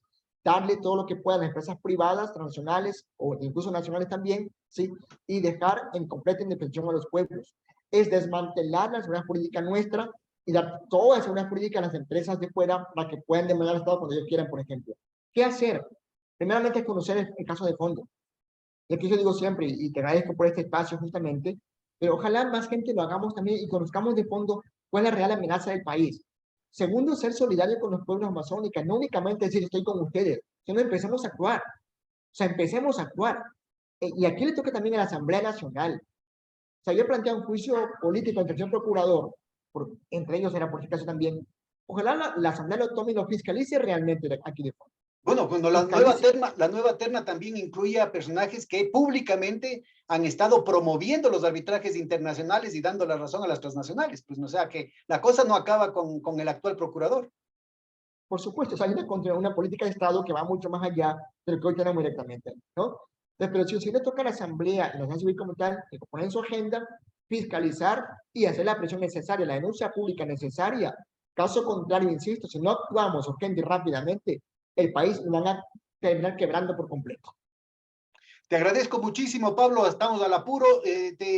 Darle todo lo que puedan las empresas privadas, transnacionales o incluso nacionales también, ¿sí? Y dejar en completa indefensión a los pueblos. Es desmantelar la seguridad jurídica nuestra y dar toda esa seguridad jurídica a las empresas de fuera para que puedan demandar al Estado cuando ellos quieran, por ejemplo. ¿Qué hacer? Primeramente, conocer el caso de fondo. Y aquí yo digo siempre, y te agradezco por este espacio justamente, pero ojalá más gente lo hagamos también y conozcamos de fondo cuál es la real amenaza del país. Segundo, ser solidario con los pueblos amazónicos, no únicamente decir estoy con ustedes, sino empecemos a actuar. O sea, empecemos a actuar. Y aquí le toca también a la Asamblea Nacional. O sea, yo he planteado un juicio político ante el señor procurador, entre ellos era por si acaso también. Ojalá la Asamblea lo tome y lo fiscalice realmente aquí de fondo. Bueno, cuando Fiscalice. la nueva terna también incluye a personajes que públicamente han estado promoviendo los arbitrajes internacionales y dando la razón a las transnacionales. Pues, o sea, que la cosa no acaba con el actual procurador. Por supuesto, o sea, hay una política de Estado que va mucho más allá de lo que hoy tenemos directamente, ¿no? Entonces, pero si le toca a la Asamblea y la Nación Civil como tal, que poner en su agenda, fiscalizar y hacer la presión necesaria, la denuncia pública necesaria. Caso contrario, insisto, si no actuamos urgente y rápidamente, el país lo van a terminar quebrando por completo. Te agradezco muchísimo, Pablo. Estamos al apuro.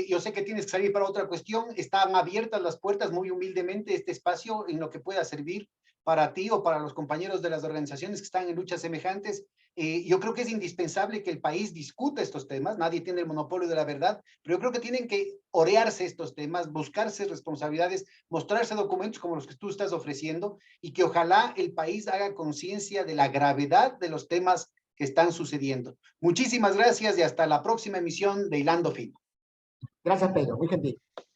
Yo sé que tienes que salir para otra cuestión. Están abiertas las puertas muy humildemente este espacio en lo que pueda servir para ti o para los compañeros de las organizaciones que están en luchas semejantes. Yo creo que es indispensable que el país discuta estos temas. Nadie tiene el monopolio de la verdad, pero yo creo que tienen que orearse estos temas, buscarse responsabilidades, mostrarse documentos como los que tú estás ofreciendo y que ojalá el país haga conciencia de la gravedad de los temas que están sucediendo. Muchísimas gracias y hasta la próxima emisión de Hilando Fino. Gracias, Pedro. Muy gentil.